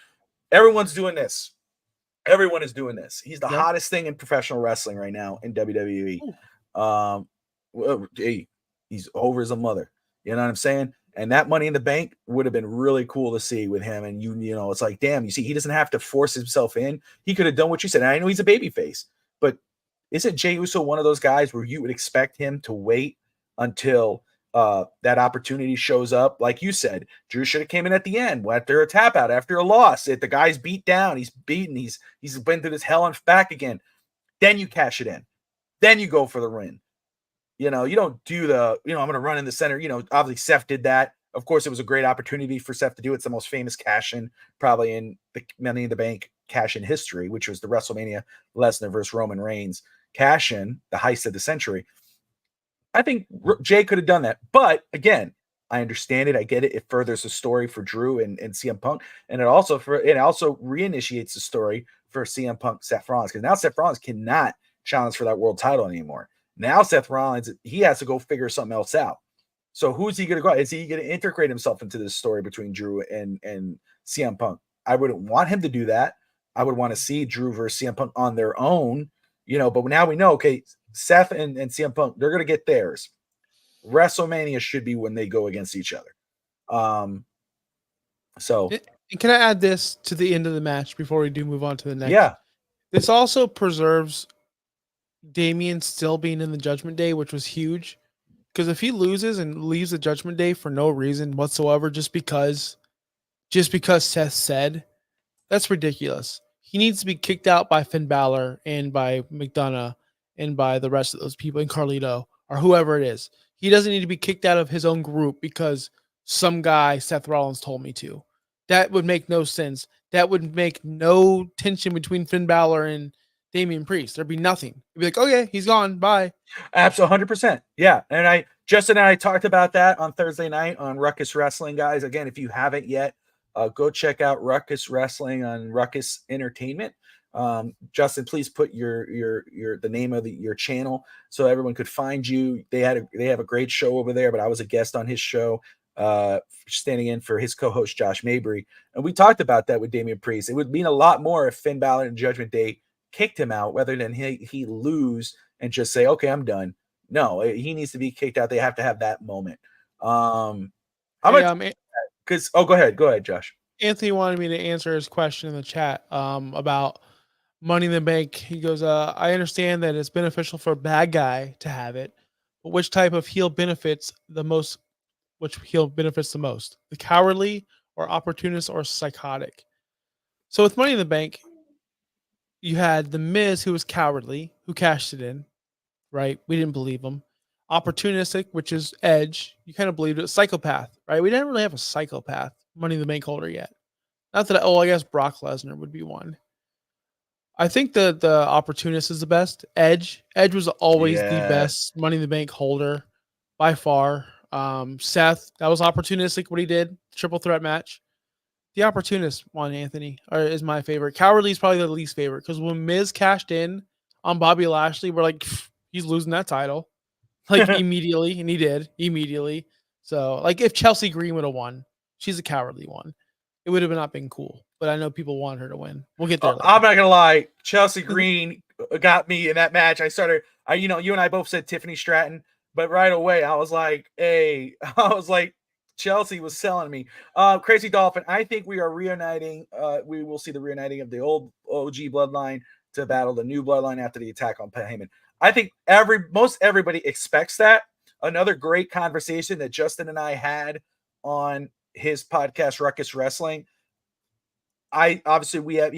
everyone's doing this. Everyone is doing this. He's the hottest thing in professional wrestling right now in WWE. Hey, he's over as a mother. You know what I'm saying? And that Money in the Bank would have been really cool to see with him. And you know, it's like, damn, you see, he doesn't have to force himself in. He could have done what you said. And I know he's a babyface, but isn't Jey Uso one of those guys where you would expect him to wait until that opportunity shows up? Like you said, Drew should have came in at the end after a tap out, after a loss. If the guy's beat down, he's beaten, he's been through this hell and back again. Then you cash it in. Then you go for the win. You know, you don't do I'm going to run in the center. You know, obviously Seth did that. Of course, it was a great opportunity for Seth to do it. It's the most famous cash-in probably in the Money in the Bank cash-in history, which was the WrestleMania Lesnar versus Roman Reigns cash-in, the heist of the century. I think Jay could have done that. But again, I understand it. I get it. It furthers the story for Drew and CM Punk. And it also reinitiates the story for CM Punk, Seth Rollins. Because now Seth Rollins cannot challenge for that world title anymore. Now Seth Rollins, he has to go figure something else out. So who's he going to go? Is he going to integrate himself into this story between Drew and CM Punk? I wouldn't want him to do that. I would want to see Drew versus CM Punk on their own, you know, but now we know, okay, Seth and CM Punk, they're going to get theirs. WrestleMania should be when they go against each other. So can I add this to the end of the match before we do move on to the next? Yeah. This also preserves Damian still being in the Judgment Day, which was huge. Because if he loses and leaves the Judgment Day for no reason whatsoever, just because Seth said, that's ridiculous. He needs to be kicked out by Finn Balor and by McDonough and by the rest of those people, and Carlito or whoever it is. He doesn't need to be kicked out of his own group because some guy, Seth Rollins, told me to. That would make no sense. That would make no tension between Finn Balor and Damian Priest. There'd be nothing. You'd be like, okay, he's gone. Bye. Absolutely, 100%. Yeah. And Justin and I talked about that on Thursday night on Ruckus Wrestling, guys. Again, if you haven't yet, go check out Ruckus Wrestling on Ruckus Entertainment. Justin, please put the name of your channel so everyone could find you. They have a great show over there, but I was a guest on his show, standing in for his co-host Josh Mabry, and we talked about that with Damian Priest. It would mean a lot more if Finn Balor and Judgment Day kicked him out rather than he lose and just say, okay, I'm done. No, he needs to be kicked out. They have to have that moment. Go ahead, Josh. Anthony wanted me to answer his question in the chat about Money in the Bank. He goes, I understand that it's beneficial for a bad guy to have it, but which type of heel benefits the most? Which heel benefits the most? The cowardly or opportunist or psychotic? So with Money in the Bank, you had the Miz who was cowardly, who cashed it in, right? We didn't believe him. Opportunistic, which is Edge, you kind of believed it. Psychopath, right? We didn't really have a psychopath Money in the Bank holder yet. Not that, I guess Brock Lesnar would be one. I think the opportunist is the best. Edge was always the Yeah. best Money in the Bank holder by far. Seth, that was opportunistic what he did, triple threat match. The opportunist one, Anthony, is my favorite. Cowardly is probably the least favorite because when Miz cashed in on Bobby Lashley, we're like, he's losing that title like immediately, and he did immediately. So like if Chelsea Green would have won, she's a cowardly one. It would have not been cool, but I know people want her to win. We'll get there later. I'm not gonna lie. Chelsea Green got me in that match. You and I both said Tiffany Stratton, but right away I was like, hey, I was like, Chelsea was selling me. Crazy Dolphin. I think we are reuniting. We will see the reuniting of the old OG bloodline to battle the new bloodline after the attack on Heyman. I think most everybody expects that. Another great conversation that Justin and I had on his podcast, Ruckus Wrestling. We have,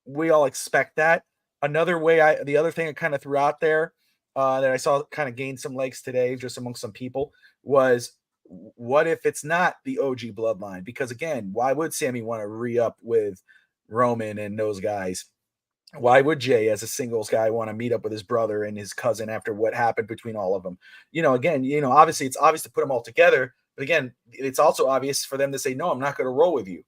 we all expect that. The other thing I kind of threw out there that I saw kind of gain some legs today, just among some people, was what if it's not the OG bloodline? Because again, why would Sammy want to re-up with Roman and those guys? Why would Jay, as a singles guy, want to meet up with his brother and his cousin after what happened between all of them? Obviously it's obvious to put them all together, but again, it's also obvious for them to say, no, I'm not going to roll with you.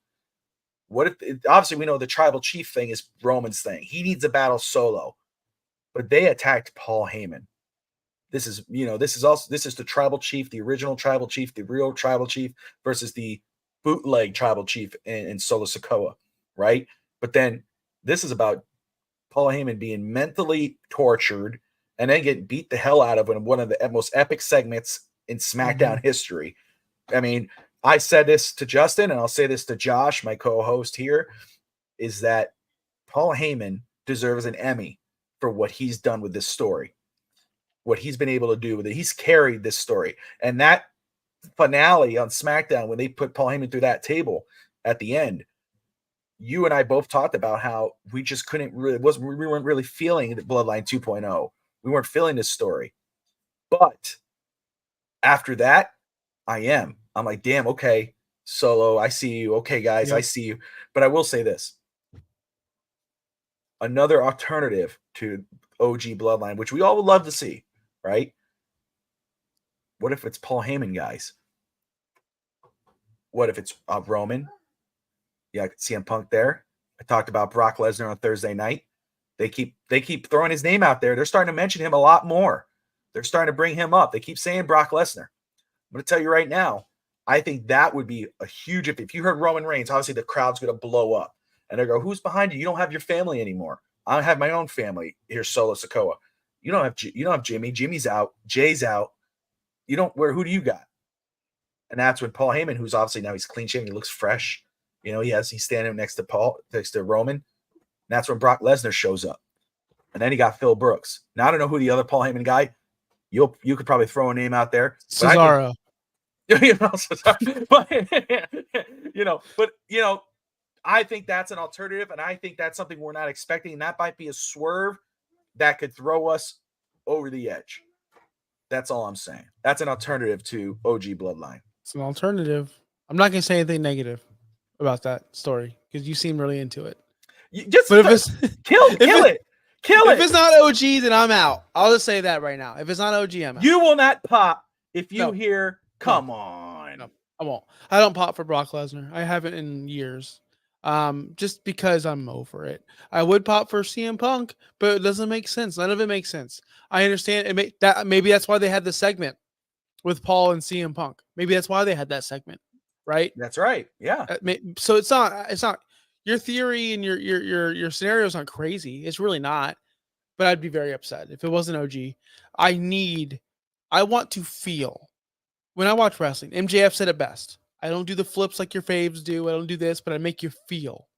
What if obviously we know the tribal chief thing is Roman's thing. He needs a battle solo, but they attacked Paul Heyman. This is the tribal chief, the original tribal chief, the real tribal chief versus the bootleg tribal chief in Solo Sikoa, right? But then this is about Paul Heyman being mentally tortured and then get beat the hell out of in one of the most epic segments in SmackDown history. I mean, I said this to Justin, and I'll say this to Josh, my co-host here, is that Paul Heyman deserves an Emmy for what he's done with this story, what he's been able to do with it. He's carried this story. And that finale on SmackDown, when they put Paul Heyman through that table at the end, you and I both talked about how we just couldn't really, we weren't really feeling the Bloodline 2.0. We weren't feeling this story. But after that, I'm like, damn, okay, Solo, I see you. Okay, guys, I see you. But I will say this. Another alternative to OG Bloodline, which we all would love to see, right? What if it's Paul Heyman, guys? What if it's Roman? Yeah, I could see CM Punk there. I talked about Brock Lesnar on Thursday night. They keep throwing his name out there. They're starting to mention him a lot more. They're starting to bring him up. They keep saying Brock Lesnar. I'm going to tell you right now, I think that would be a huge, if you heard Roman Reigns, obviously the crowd's going to blow up. And they go, who's behind you? You don't have your family anymore. I have my own family. Here's Solo Sikoa. You don't have Jimmy. Jimmy's out. Jay's out. Who do you got? And that's when Paul Heyman, who's obviously now he's clean shaven, he looks fresh. He's standing next to Roman. And that's when Brock Lesnar shows up. And then he got Phil Brooks. Now I don't know who the other Paul Heyman guy. You could probably throw a name out there. Cesaro. I think that's an alternative, and I think that's something we're not expecting. And that might be a swerve that could throw us over the edge. That's all I'm saying. That's an alternative to OG Bloodline. It's an alternative. I'm not gonna say anything negative about that story because you seem really into it. Kill it. If it's not OG, then I'm out. I'll just say that right now. If it's not OG, I'm out. You will not pop if you hear, come on. No, I won't. I don't pop for Brock Lesnar. I haven't in years. Just because I'm over it. I would pop for CM Punk, but it doesn't make sense. None of it makes sense. I understand it. Maybe that's why they had the segment with Paul and CM Punk. Maybe that's why they had that segment, right? That's right. Yeah. So it's not your theory and your scenario is not crazy. It's really not. But I'd be very upset if it wasn't OG. I want to feel when I watch wrestling. MJF said it best. I don't do the flips like your faves do. I don't do this, but I make you feel.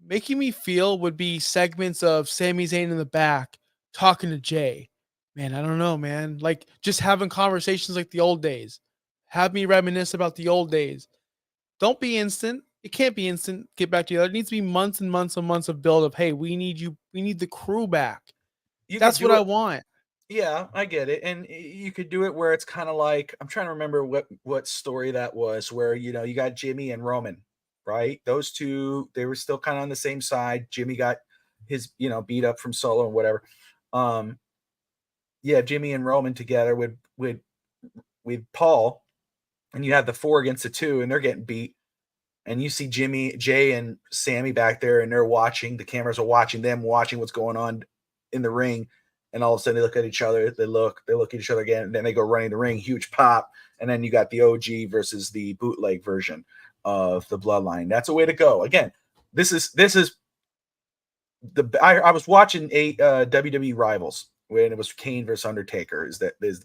Making me feel would be segments of Sami Zayn in the back talking to Jay Man, I don't know, man. Like just having conversations like the old days. Have me reminisce about the old days. Don't be instant. It can't be instant. Get back together. It needs to be months and months and months of build up. Hey, we need you. We need the crew back. You could That's what do I it. want. Yeah, I get it. And you could do it where it's kind of like, I'm trying to remember what story that was, where you got Jimmy and Roman, right? Those two, they were still kind of on the same side. Jimmy got his, beat up from Solo and whatever. Um yeah, Jimmy and Roman together with Paul, and you have the 4 against the 2, and they're getting beat. And you see Jimmy, Jay, and Sammy back there, and they're watching. The cameras are watching them, watching what's going on in the ring. And all of a sudden, they look at each other. They look at each other again, and then they go running the ring. Huge pop, and then you got the OG versus the bootleg version of the Bloodline. That's a way to go. Again, this is I was watching a WWE Rivals when it was Kane versus Undertaker.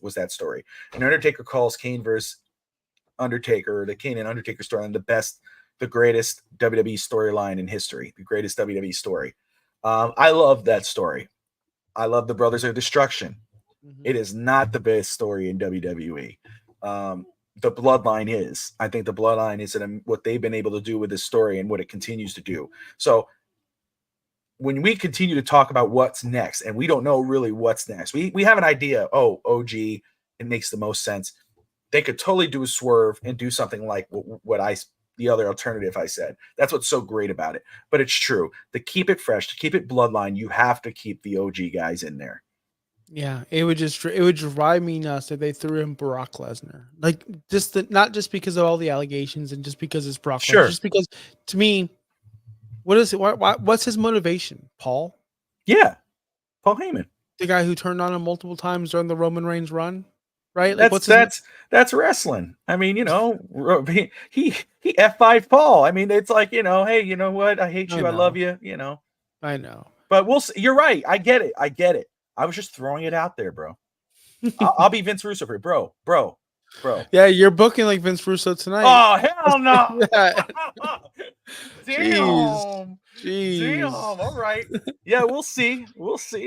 Was that story? And Undertaker calls Kane versus Undertaker, the Kane and Undertaker storyline, the greatest WWE storyline in history, the greatest WWE story. I love that story. I love the Brothers of Destruction. It is not the best story in WWE. The Bloodline is. I think the Bloodline is what they've been able to do with this story and what it continues to do. So when we continue to talk about what's next, and we don't know really what's next, we have an idea. Oh, OG, it makes the most sense. They could totally do a swerve and do something like the other alternative I said. That's what's so great about it. But it's true. To keep it fresh, to keep it Bloodline, you have to keep the OG guys in there. Yeah, it would drive me nuts if they threw in Brock Lesnar. Like not just because of all the allegations and just because it's Brock Lesnar, Sure. just because to me, what is it? What's his motivation? Paul, Yeah. Paul Heyman. the guy who turned on him multiple times during the Roman Reigns run, right? Like That's what's his that's wrestling. I mean, he F5 Paul. I mean, it's like, hey, you know what? I hate I you. I love know. you. I know. But we'll see. You're right. I get it. I was just throwing it out there, bro. I'll be Vince Russo for you, bro. Yeah, you're booking like Vince Russo tonight. Oh, hell no. Yeah. Jeez. Damn. Damn. Jeez. All right. Yeah, we'll see.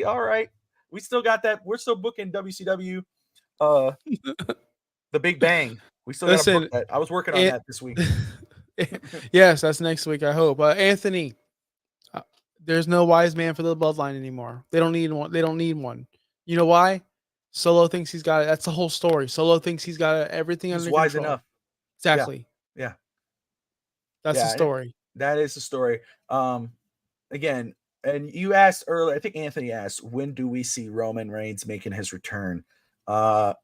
All right. We still got that. We're still booking WCW uh The Big Bang. We still got to book Listen, that. I was working on it, that this week. yes, that's next week, I hope. Anthony, uh, there's no wise man for the bloodline anymore. They don't need one. They don't need one. You know why? Solo thinks he's got it. That's the whole story. Solo thinks he's got everything He's under wise control. enough. Yeah. Exactly. Yeah. That's the Yeah. story. That is the story. Again, and you asked earlier, I think Anthony asked, when do we see Roman Reigns making his return? I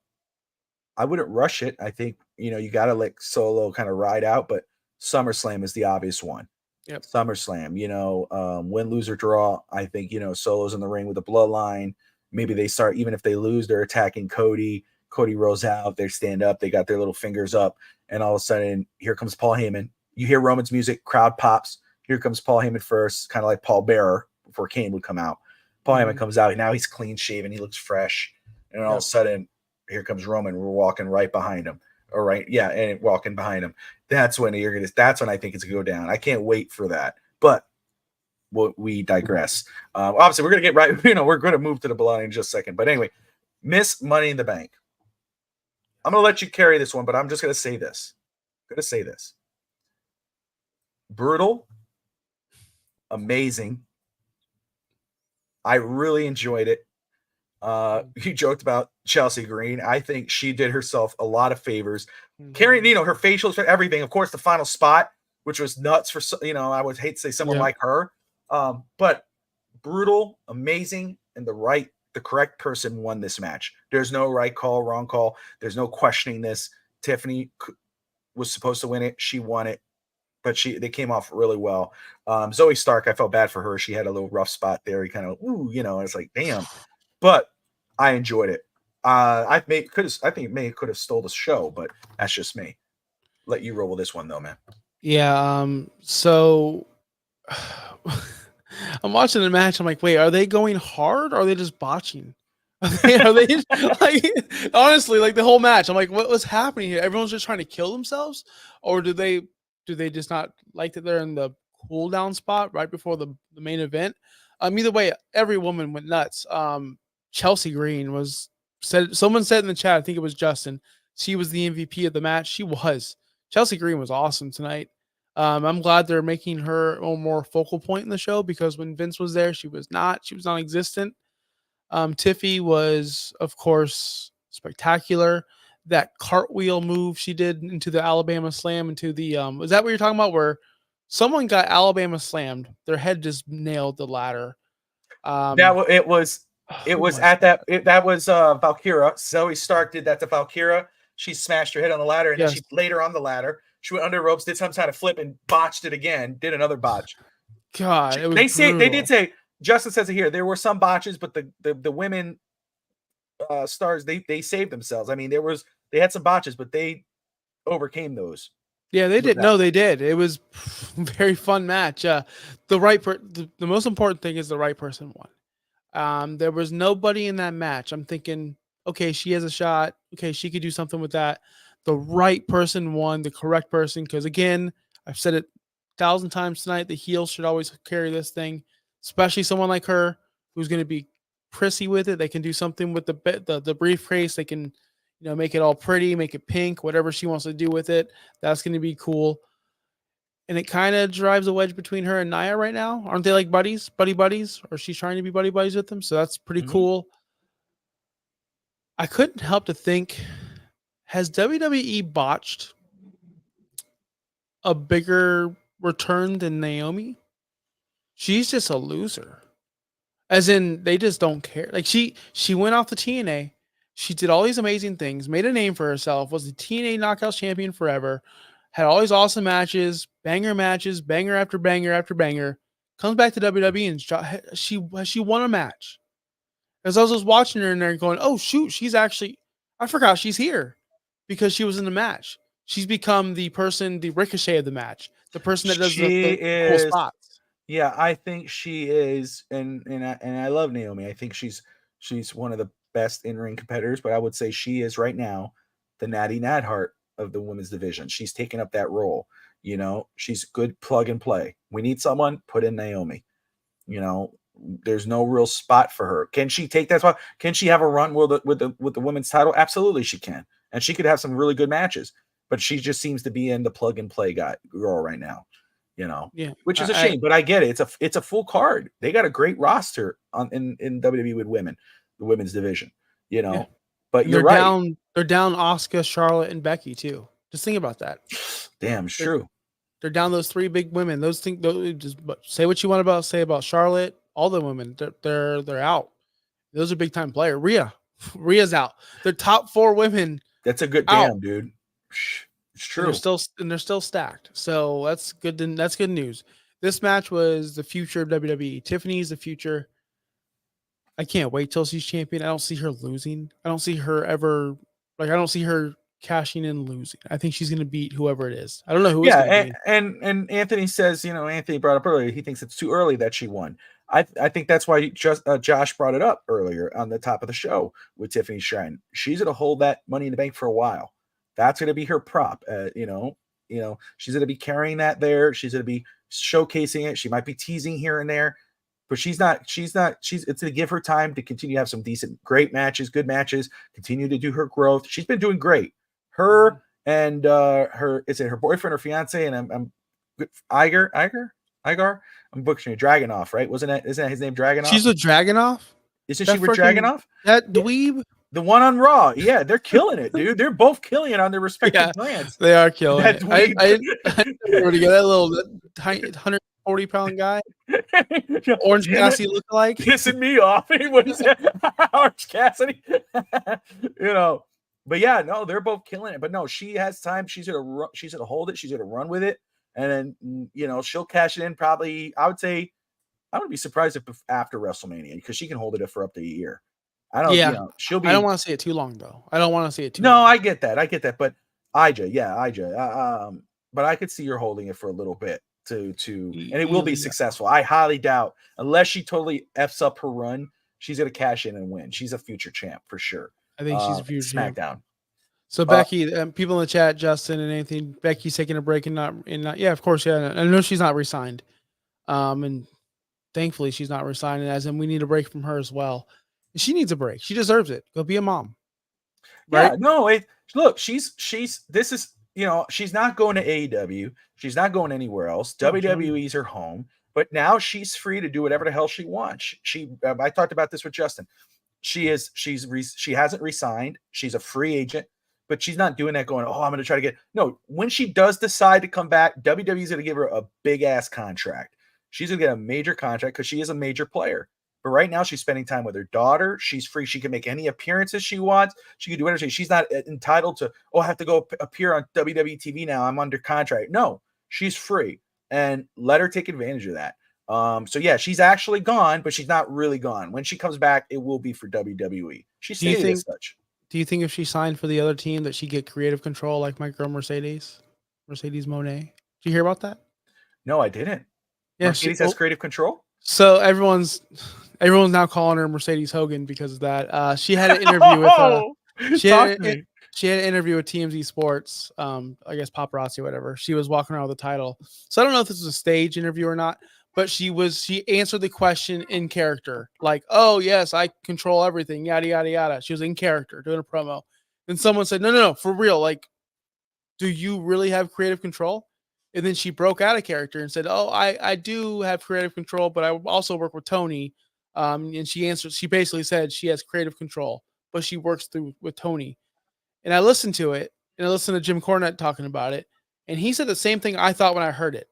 wouldn't rush it. I think, you got to let Solo kind of ride out, but SummerSlam is the obvious one. Yep. SummerSlam, win, lose, or draw. I think, Solo's in the ring with the bloodline. Maybe they start, even if they lose, they're attacking Cody. Cody rolls out, they stand up, they got their little fingers up, and all of a sudden, here comes Paul Heyman. You hear Roman's music, crowd pops. Here comes Paul Heyman first, kind of like Paul Bearer before Kane would come out. Paul Heyman comes out. Now he's clean shaven. He looks fresh. And all of a sudden, here comes Roman. We're walking right behind him. All right. Yeah. And walking behind him. That's when I think it's going to go down. I can't wait for that. But we digress. Obviously, we're going to get right. We're going to move to the bloodline in just a second. But anyway, Miss Money in the Bank. I'm going to let you carry this one, but I'm just going to say this. Brutal. Amazing. I really enjoyed it. You joked about Chelsea Green. I think she did herself a lot of favors. Carrying, her facials, everything. Of course, the final spot, which was nuts for, I would hate to say someone like her. But brutal, amazing, and the correct person won this match. There's no right call, wrong call. There's no questioning this. Tiffany was supposed to win it. She won it, but they came off really well. Zoe Stark, I felt bad for her. She had a little rough spot there. He kind of, it's like, damn. But I enjoyed it. I think it could have stole the show, but that's just me. Let you roll with this one though, man. Yeah. So I'm watching the match. I'm like, wait, are they going hard or are they just botching? Are they like honestly, like the whole match? I'm like, what was happening here? Everyone's just trying to kill themselves, or do they just not like that they're in the cool down spot right before the main event? Either way, every woman went nuts. Chelsea Green someone said in the chat, I think it was Justin, she was the MVP of the match. She was. Chelsea Green was awesome tonight. I'm glad they're making her a more focal point in the show because when Vince was there, she was not. She was non-existent. Tiffy was, of course, spectacular. That cartwheel move she did into the Alabama slam into the is that what you're talking about? Where someone got Alabama slammed, their head just nailed the ladder. It was Who was at that? that was Valkyra. Zoe Stark did that to Valkyra. She smashed her head on the ladder, and then Yes. she later on the ladder. She went under ropes, did some kind of flip, and botched it again. Did another botch. God, it was they did brutal. say, Justin says it here, there were some botches, but the women stars, they saved themselves. I mean, they had some botches, but they overcame those. Yeah, they with did. that. No, they did. It was a very fun match. The most important thing is the right person won. There was nobody in that match. I'm thinking, okay, she has a shot. Okay, she could do something with that. The right person won, the correct person. Because again, I've said it 1,000 times tonight. The heels should always carry this thing, especially someone like her who's going to be prissy with it. They can do something with the briefcase. They can, make it all pretty, make it pink, whatever she wants to do with it. That's going to be cool. And it kind of drives a wedge between her and Nia right now. Aren't they like buddies, buddies? Or she's trying to be buddies with them. So that's pretty cool. I couldn't help to think, has WWE botched a bigger return than Naomi? She's just a loser. As in, they just don't care. Like she went off the TNA. She did all these amazing things, made a name for herself, was the TNA Knockouts champion forever, had all these awesome matches, banger after banger after banger. Comes back to WWE and she won a match. As I was just watching her in there going, oh shoot, I forgot she's here because she was in the match. She's become the ricochet of the match, the person that does the cool spots. Yeah, I think she is, and I love Naomi. I think she's one of the best in-ring competitors, but I would say she is right now the Natty Nadhart of the women's division. She's taken up that role. She's good plug and play. We need someone, put in Naomi. There's no real spot for her. Can she take that spot? Can she have a run with the women's title? Absolutely, she can, and she could have some really good matches. But she just seems to be in the plug and play girl right now. Yeah, which is a shame, but I get it. It's a full card. They got a great roster in WWE with women, the women's division. Yeah. But and you're right. They're down Asuka, Charlotte, and Becky too. Just think about that. Damn, it's true. They're down those three big women. Those things. Just say what you want say about Charlotte. All the women, they're out. Those are big time players. Rhea's out. They're top 4 women. That's a good out. damn, dude. It's true. And they're still stacked. So that's good. That's good news. This match was the future of WWE. Tiffany's the future. I can't wait till she's champion. I don't see her losing. I don't see her ever. I don't see her cashing in and losing. I think she's going to beat whoever it is. I don't know who. Yeah, and Anthony says, Anthony brought up earlier, he thinks it's too early that she won. I think that's why Josh brought it up earlier on the top of the show with Tiffany Shrine. She's going to hold that Money in the Bank for a while. That's going to be her prop. She's going to be carrying that there. She's going to be showcasing it. She might be teasing here and there, but it's going to give her time to continue to have some great matches, good matches, continue to do her growth. She's been doing great. Her and her boyfriend or fiance, and I'm Igar. I'm booking you Dragunov, right? Isn't that his name, Dragunov? She's with Dragunov. Isn't she with Dragunov? That dweeb. The one on Raw. Yeah, they're killing it, dude. They're both killing it on their respective brands. They are killing it. I never to get that little 140-pound guy. Orange Cassidy look like pissing me off. What is that? Orange Cassidy. But yeah, no, they're both killing it. But no, she has time. She's gonna hold it. She's gonna run with it, and then she'll cash it in. Probably, I would say, I would be surprised if after WrestleMania, because she can hold it for up to a year. I don't. She'll be. I don't want to see it too long though. I don't want to see it too. No, long. I get that. But IJ. But I could see her holding it for a little bit and it will be successful. I highly doubt, unless she totally f's up her run, she's gonna cash in and win. She's a future champ for sure. I think she's a future SmackDown. Champ. So Becky, people in the chat, Justin and Anthony, Becky's taking a break and not. Yeah, of course. Yeah, I know she's not resigned. And thankfully she's not resigning, as in we need a break from her as well. She needs a break. She deserves it. Go be a mom. Yeah, Right? no, look, she's this is, she's not going to AEW. She's not going anywhere else. No, she don't need WWE's her home, but now she's free to do whatever the hell she wants. I talked about this with Justin. She hasn't resigned. She's a free agent, but she's not doing that going, oh, I'm going to try to get. No, when she does decide to come back, WWE's going to give her a big ass contract. She's going to get a major contract because she is a major player. But right now, she's spending time with her daughter. She's free. She can make any appearances she wants. She can do whatever. She's not entitled to, oh, I have to go appear on WWE TV now. I'm under contract. No, she's free. And let her take advantage of that. So yeah, she's actually gone, but she's not really gone. When she comes back, it will be for WWE. She stated as such. Do you think if she signed for the other team that she'd get creative control like my girl Mercedes Monet? Did you hear about that? No, I didn't. Yeah, Mercedes has creative control. So everyone's now calling her Mercedes Hogan because of that. She had an interview with she had an interview with TMZ Sports. I guess paparazzi or whatever. She was walking around with the title. So I don't know if this was a stage interview or not, but she answered the question in character, like, "Oh yes, I control everything." Yada yada yada. She was in character doing a promo. And someone said, "No, for real. Like, do you really have creative control?" And then she broke out of character and said, "Oh, I do have creative control, but I also work with Tony." And she basically said she has creative control, but she works with Tony. And I listened to it, and I listened to Jim Cornette talking about it, and he said the same thing I thought when I heard it.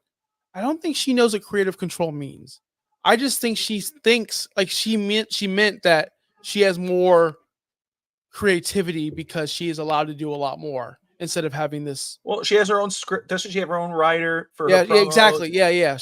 I don't think she knows what creative control means. I just think she thinks like she meant that she has more creativity because she is allowed to do a lot more instead of having this. Well, she has her own script. Doesn't she have her own writer for Yeah, her yeah, promos? exactly. Yeah.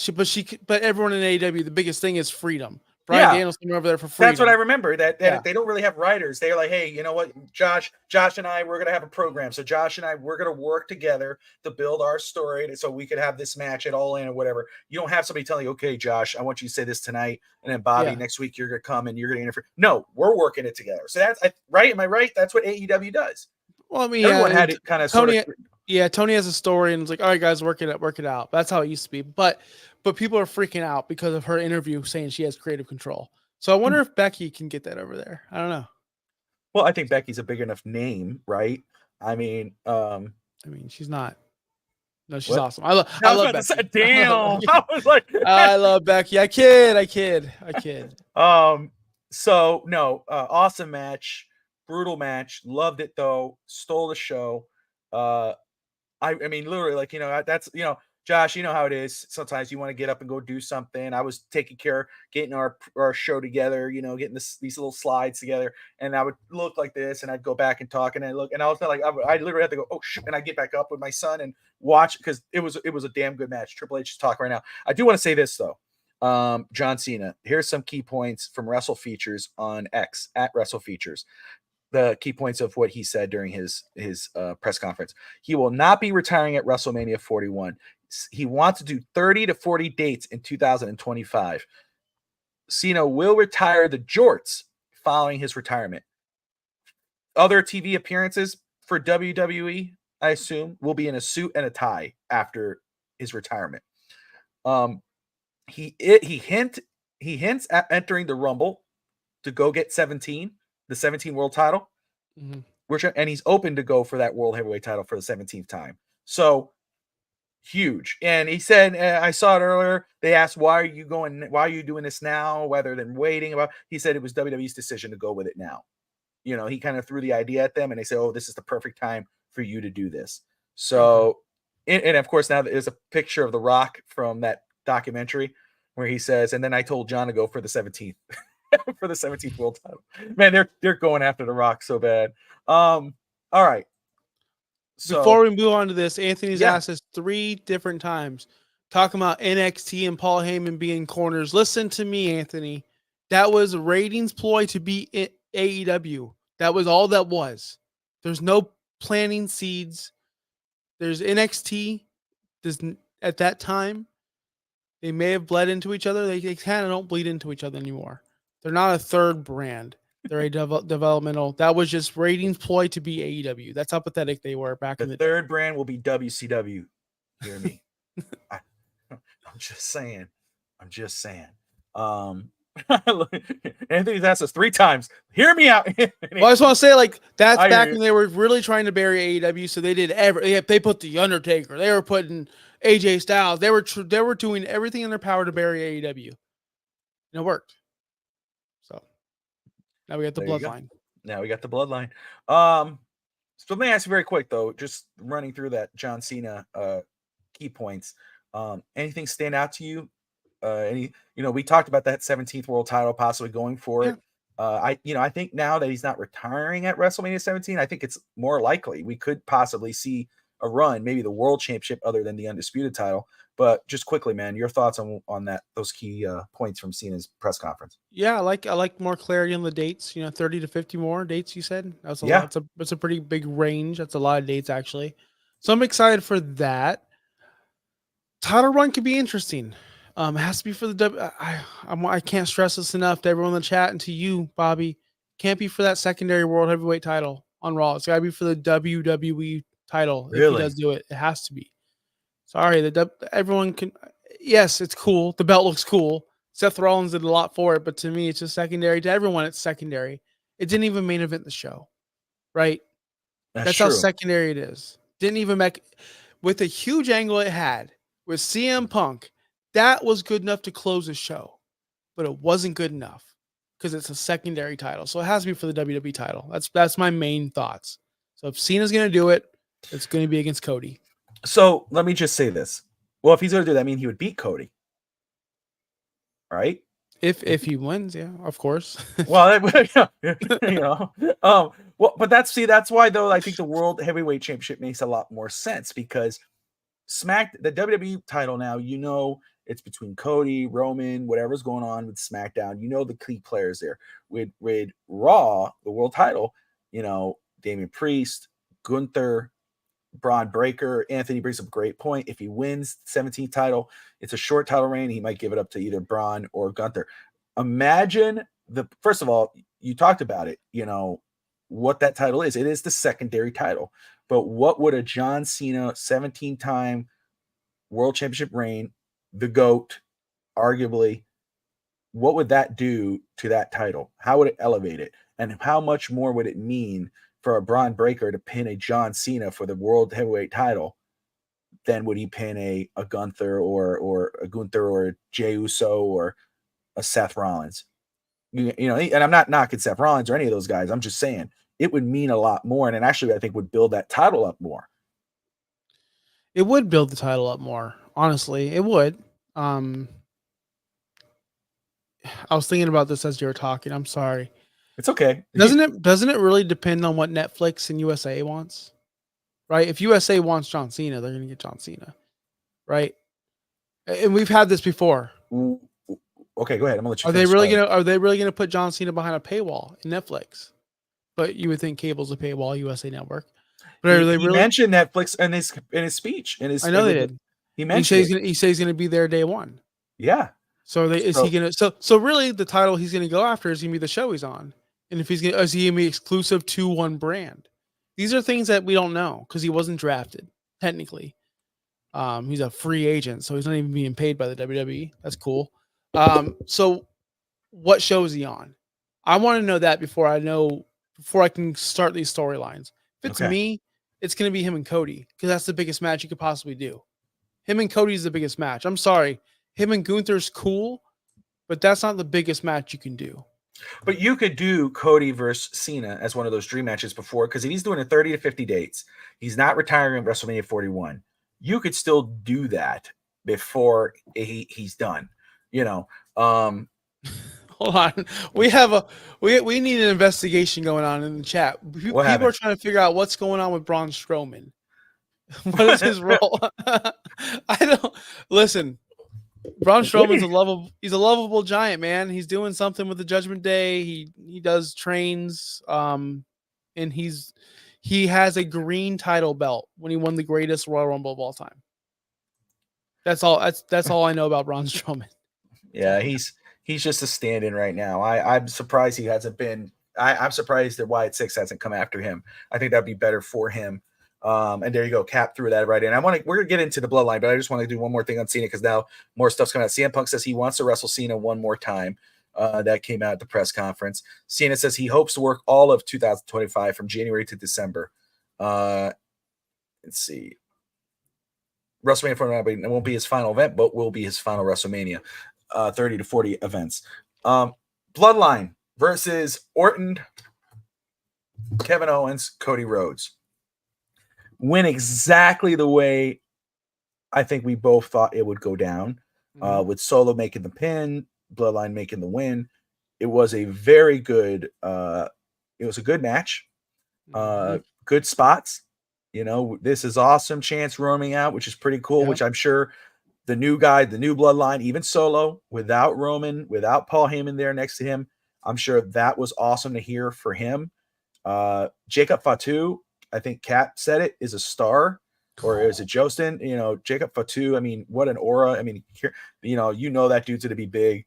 But everyone in AEW, the biggest thing is freedom. Brian Daniels came over there for freedom. That's what I remember. That they don't really have writers. They're like, hey, you know what, Josh and I, we're gonna have a program. So Josh and I, we're gonna work together to build our story, so we could have this match at All In or whatever. You don't have somebody telling you, okay, Josh, I want you to say this tonight, and then Bobby, next week you're gonna come and you're gonna interfere. No, we're working it together. So that's right. Am I right? That's what AEW does. Well, I mean, everyone had it kind of Tony, sort of. Yeah, Tony has a story and it's like, all right, guys, work it out. That's how it used to be. But people are freaking out because of her interview saying she has creative control. So I wonder if Becky can get that over there. I don't know. Well, I think Becky's a big enough name, right? I mean, she's not. No, she's awesome. I love Becky. Damn. I was like, I love Becky. I kid. So no, awesome match, brutal match. Loved it though. Stole the show. I mean, literally, like, that's, Josh, you know how it is. Sometimes you want to get up and go do something. I was taking care, getting our show together, getting these little slides together, and I would look like this, and I'd go back and talk, and I look, and I was like, I literally had to go, oh shit, and I get back up with my son and watch, because it was a damn good match. Triple H is talking right now. I do want to say this though. John Cena. Here's some key points from Wrestle Features on X at Wrestle Features. The key points of what he said during his press conference. He will not be retiring at WrestleMania 41. He wants to do 30 to 40 dates in 2025. Cena will retire the jorts following his retirement. Other TV appearances for WWE, I assume, will be in a suit and a tie after his retirement. He hints at entering the Rumble to go get 17, the 17 world title. Mm-hmm. And he's open to go for that world heavyweight title for the 17th time. So huge. And he said, I saw it earlier. They asked, why are you doing this now rather than waiting? He said it was WWE's decision to go with it now. He kind of threw the idea at them, and they said, oh, this is the perfect time for you to do this. So, and of course, now there's a picture of The Rock from that documentary where he says, and then I told John to go for the 17th. For the 17th world title. Man, they're going after The Rock so bad. All right. So, before we move on to this, Anthony's asked us 3 different times talking about NXT and Paul Heyman being corners. Listen to me, Anthony. That was a ratings ploy to be in AEW. That was all that was. There's no planting seeds. There's NXT. At that time, they may have bled into each other. They kind of don't bleed into each other anymore. They're not a third brand. They're a developmental. That was just ratings ploy to be AEW. That's how pathetic they were back in the day. The third brand will be WCW. Hear me? I'm just saying. Anthony's asked us 3 times. Hear me out. Well, I just want to say, like, that's I hear back you. when they were really trying to bury AEW. So they did they put the Undertaker, they were putting AJ Styles, they were doing everything in their power to bury AEW, and it worked. So now we got the There you go. bloodline. Now we got the bloodline. So let me ask you very quick though, just running through that John Cena key points. Anything stand out to you? We talked about that 17th world title possibly going for it. I think now that he's not retiring at WrestleMania 17, I think it's more likely we could possibly see a run, maybe the world championship other than the undisputed title. But just quickly, man, your thoughts on those key points from Cena's press conference. Yeah, I like more clarity on the dates. 30 to 50 more dates. You said that's a Yeah, lot. It's a pretty big range. That's a lot of dates actually. So I'm excited for that. Title run could be interesting. It has to be for the I can't stress this enough to everyone in the chat and to you, Bobby. Can't be for that secondary world heavyweight title on Raw. It's got to be for the WWE title. If he really. does do it, it has to be. Sorry, everyone can. Yes, it's cool. The belt looks cool. Seth Rollins did a lot for it, but to me, it's just secondary. To everyone, it's secondary. It didn't even main event the show, right? That's That's how true. secondary it is. Didn't even make with the huge angle it had with CM Punk. That was good enough to close the show, but it wasn't good enough because it's a secondary title. So it has to be for the WWE title. That's my main thoughts. So if Cena's gonna do it, it's gonna be against Cody. So let me just say this. Well, if he's going to do that, I mean, he would beat Cody, right? If he wins, yeah, of course. Well, well, but that's why though I think the World Heavyweight Championship makes a lot more sense because the WWE title now, it's between Cody, Roman, whatever's going on with SmackDown. The key players there. With Raw, the world title, Damian Priest, Gunther, Braun Breaker. Anthony brings up a great point. If he wins the 17th title, it's a short title reign. He might give it up to either Braun or Gunther. Imagine first of all, you talked about it, what that title is. It is the secondary title. But what would a John Cena 17-time world championship reign, the GOAT, arguably, what would that do to that title? How would it elevate it? And how much more would it mean for a Braun Breaker to pin a John Cena for the world heavyweight title than would he pin a Gunther or a Gunther or a Jey Uso or a Seth Rollins? And I'm not knocking Seth Rollins or any of those guys. I'm just saying it would mean a lot more. And actually, I think would build that title up more. It would build the title up more. Honestly, it would. I was thinking about this as you were talking. I'm sorry. It's okay. Doesn't it really depend on what Netflix and USA wants? Right? If USA wants John Cena, they're gonna get John Cena. Right? And we've had this before. Okay, go ahead. I'm gonna let you Are finish. they really gonna put John Cena behind a paywall in Netflix? But you would think cable's a paywall, USA Network. But are they He really mentioned Netflix in his speech. I know they did. He mentioned He says he's gonna be there day one. Yeah. So is he gonna so really the title he's gonna go after is gonna be the show he's on. And if is he gonna be exclusive to one brand? These are things that we don't know because he wasn't drafted, technically. He's a free agent, so he's not even being paid by the WWE. That's cool. So what show is he on? I want to know that before I can start these storylines. If it's me, it's gonna be him and Cody, because that's the biggest match you could possibly do. Him and Cody's the biggest match. I'm sorry. Him and Gunther's cool, but that's not the biggest match you can do. But you could do Cody versus Cena as one of those dream matches before, because if he's doing a 30 to 50 dates, he's not retiring at WrestleMania 41. You could still do that before he's done. Hold on. We need an investigation going on in the chat. People are trying to figure out what's going on with Braun Strowman. What is his role? I don't listen. Braun Strowman's he's a lovable giant, man. He's doing something with the Judgment Day. He does trains. And he has a green title belt when he won the greatest Royal Rumble of all time. That's all I know about Braun Strowman. Yeah, he's just a stand-in right now. I'm surprised he hasn't been. I'm surprised that Wyatt Six hasn't come after him. I think that'd be better for him. And there you go. Cap threw that right in. We're gonna get into the bloodline, but I just want to do one more thing on Cena because now more stuff's coming out. CM Punk says he wants to wrestle Cena one more time. that came out at the press conference. Cena says he hopes to work all of 2025 from January to December. Let's see. WrestleMania 49 won't be his final event, but will be his final WrestleMania. 30 to 40 events. Bloodline versus Orton, Kevin Owens, Cody Rhodes. Went exactly the way I think we both thought it would go down. With Solo making the pin, Bloodline making the win. It was a very good it was a good match. Good spots. You know, this is awesome. Chance roaming out, which is pretty cool, which I'm sure the new guy, the new Bloodline, even Solo, without Roman, without Paul Heyman there next to him, I'm sure that was awesome to hear for him. Jacob Fatu, I think Kat said it, is a star. Or is it Jostin? You know, Jacob Fatu, I mean, what an aura. I mean, you know that dude's going to be big.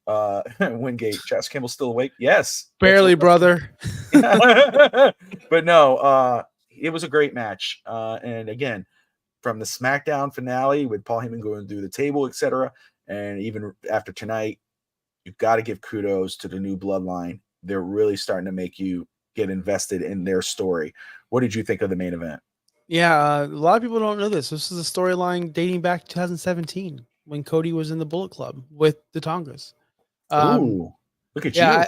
Wingate, Josh Kimball still awake? Yes. Barely, brother. But no, it was a great match. And again, from the SmackDown finale with Paul Heyman going through the table, etc., and even after tonight, you've got to give kudos to the new Bloodline. They're really starting to make you get invested in their story. What did you think of the main event? Yeah, a lot of people don't know this. This is a storyline dating back to 2017 when Cody was in the Bullet Club with the Tongas. Ooh, look at you.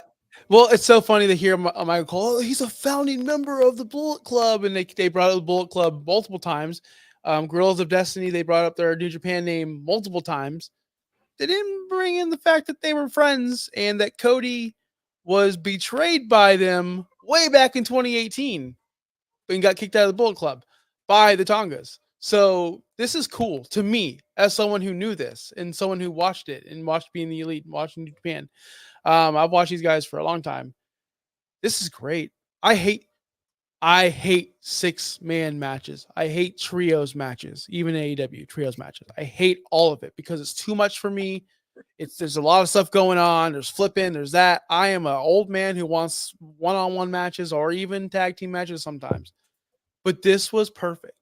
Well, it's so funny to hear Michael Cole, oh, he's a founding member of the Bullet Club, and they brought up the Bullet Club multiple times. Guerrillas of Destiny, they brought up their New Japan name multiple times. They didn't bring in the fact that they were friends and that Cody was betrayed by them way back in 2018 and got kicked out of the Bullet Club by the Tongas. So this is cool to me as someone who knew this and someone who watched it and watched Being the Elite and watched New Japan. I've watched these guys for a long time. This is great. I hate 6-man matches. I hate trios matches, even AEW trios matches. I hate all of it because it's too much for me. There's a lot of stuff going on. There's flipping. There's that. I am an old man who wants one-on-one matches or even tag team matches sometimes. But this was perfect.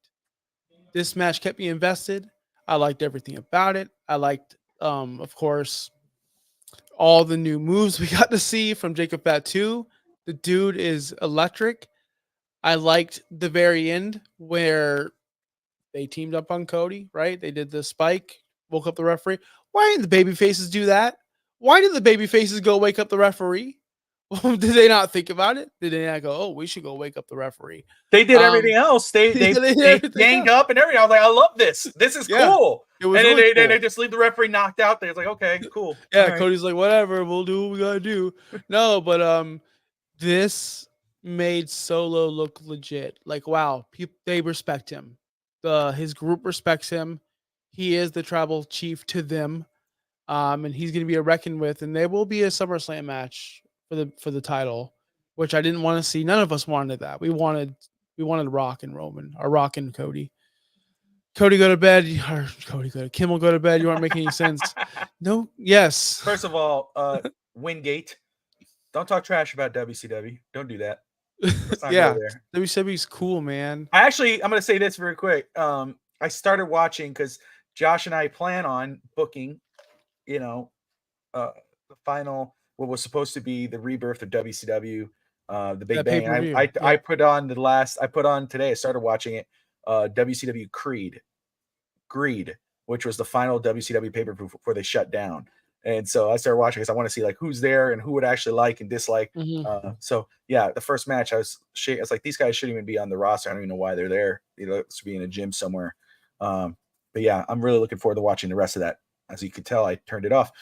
This match kept me invested. I liked everything about it. I liked, of course, all the new moves we got to see from Jacob Fatu. The dude is electric. I liked the very end where they teamed up on Cody, right? They did the spike, woke up the referee. Why didn't the baby faces do that? Why did the baby faces go wake up the referee? Did they not think about it? Did they not go, oh, we should go wake up the referee? They did everything else. They ganged up and everything. I was like, I love this. This is cool. It was and really then they just leave the referee knocked out there. It's like, okay, cool. Yeah, right. Cody's like, whatever, we'll do what we gotta do. No, but this made Solo look legit. Like, wow, they respect him. His group respects him. He is the tribal chief to them. And he's gonna be a reckoned with, and there will be a SummerSlam match for the title, which I didn't want to see. None of us wanted that. We wanted Rock and Roman, or Rock and Cody. Cody go to bed, or Kimmel go to bed. You aren't making any sense. No, yes. First of all, Wingate, don't talk trash about WCW. Don't do that. Yeah, WCW's cool, man. I'm gonna say this very quick. I started watching because Josh and I plan on booking, the final, what was supposed to be the rebirth of WCW, the Big Bang. I put on today. I started watching it. WCW Greed, which was the final WCW pay-per-view before they shut down. And so I started watching because I want to see like who's there and who would actually like and dislike. So yeah, the first match I was like, these guys shouldn't even be on the roster. I don't even know why they're there. They look to be in a gym somewhere. But yeah, I'm really looking forward to watching the rest of that. As you could tell, I turned it off.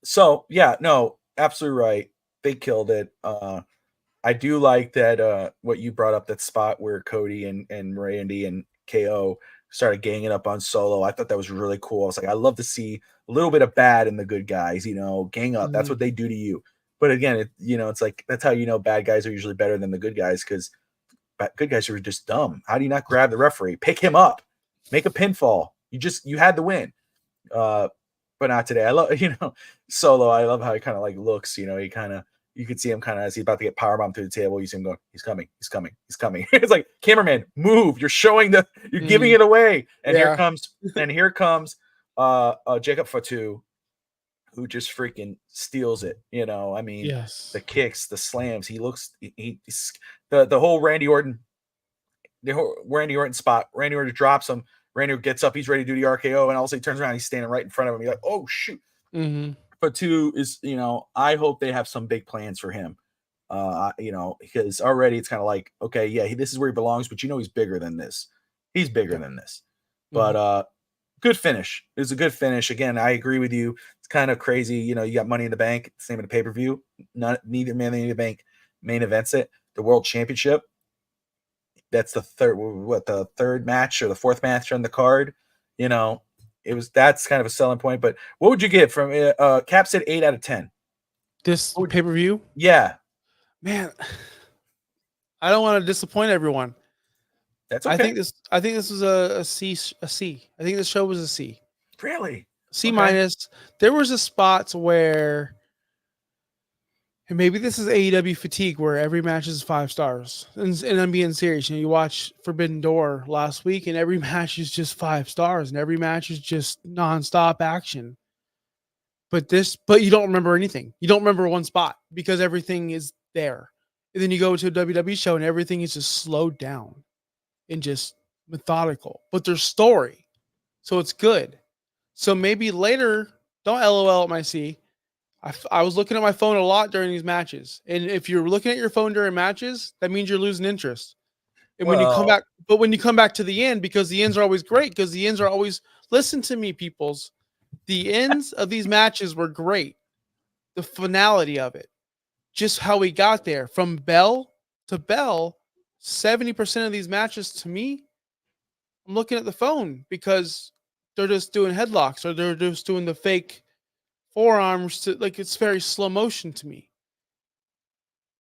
So yeah, no, absolutely right. They killed it. I do like that what you brought up, that spot where Cody and Randy and KO started ganging up on Solo. I thought that was really cool. I was like, I love to see a little bit of bad in the good guys, gang up. That's what they do to you. But again, it's like, that's how bad guys are usually better than the good guys, because good guys are just dumb. How do you not grab the referee, pick him up, make a pinfall? You had the win. But not today. I love, Solo. I love how he kind of like looks, he kind of, you could see him kind of as he's about to get powerbombed through the table. You see him going, he's coming. It's like, cameraman, move. You're showing you're giving it away. And here comes Jacob Fatu, who just freaking steals it. I mean, the Yes. kicks, the slams. He looks the whole Randy Orton spot. Randy Orton drops him. Randy Orton gets up. He's ready to do the RKO, and all of a sudden he turns around. He's standing right in front of him. You're like, oh shoot. Mm-hmm. But two is, I hope they have some big plans for him. Because already it's kind of like, okay, yeah, this is where he belongs, but he's bigger than this. He's bigger than this. But good finish. It was a good finish. Again, I agree with you. It's kind of crazy. You got Money in the Bank, same in the pay-per-view. Neither Money in the Bank main events it. The World Championship. That's the third match or the fourth match on the card. That's kind of a selling point. But what would you give from Cap said 8 out of 10? This pay-per-view? Yeah. Man, I don't want to disappoint everyone. That's okay. I think this was a C. I think this show was a C. Really? C minus. There was a spots where, and maybe this is AEW fatigue, where every match is 5 stars. And I'm being serious. You watch Forbidden Door last week, and every match is just 5 stars, and every match is just nonstop action. But you don't remember anything. You don't remember one spot because everything is there. And then you go to a WWE show, and everything is just slowed down and just methodical. But there's story, so it's good. So maybe later, don't LOL at my C. I was looking at my phone a lot during these matches. And if you're looking at your phone during matches, that means you're losing interest. And when you come back to the end, because the ends are always great, because the ends are always, listen to me, peoples. The ends of these matches were great. The finality of it, just how we got there from bell to bell, 70% of these matches to me, I'm looking at the phone because they're just doing headlocks or they're just doing the fake forearms. It's very slow motion to me.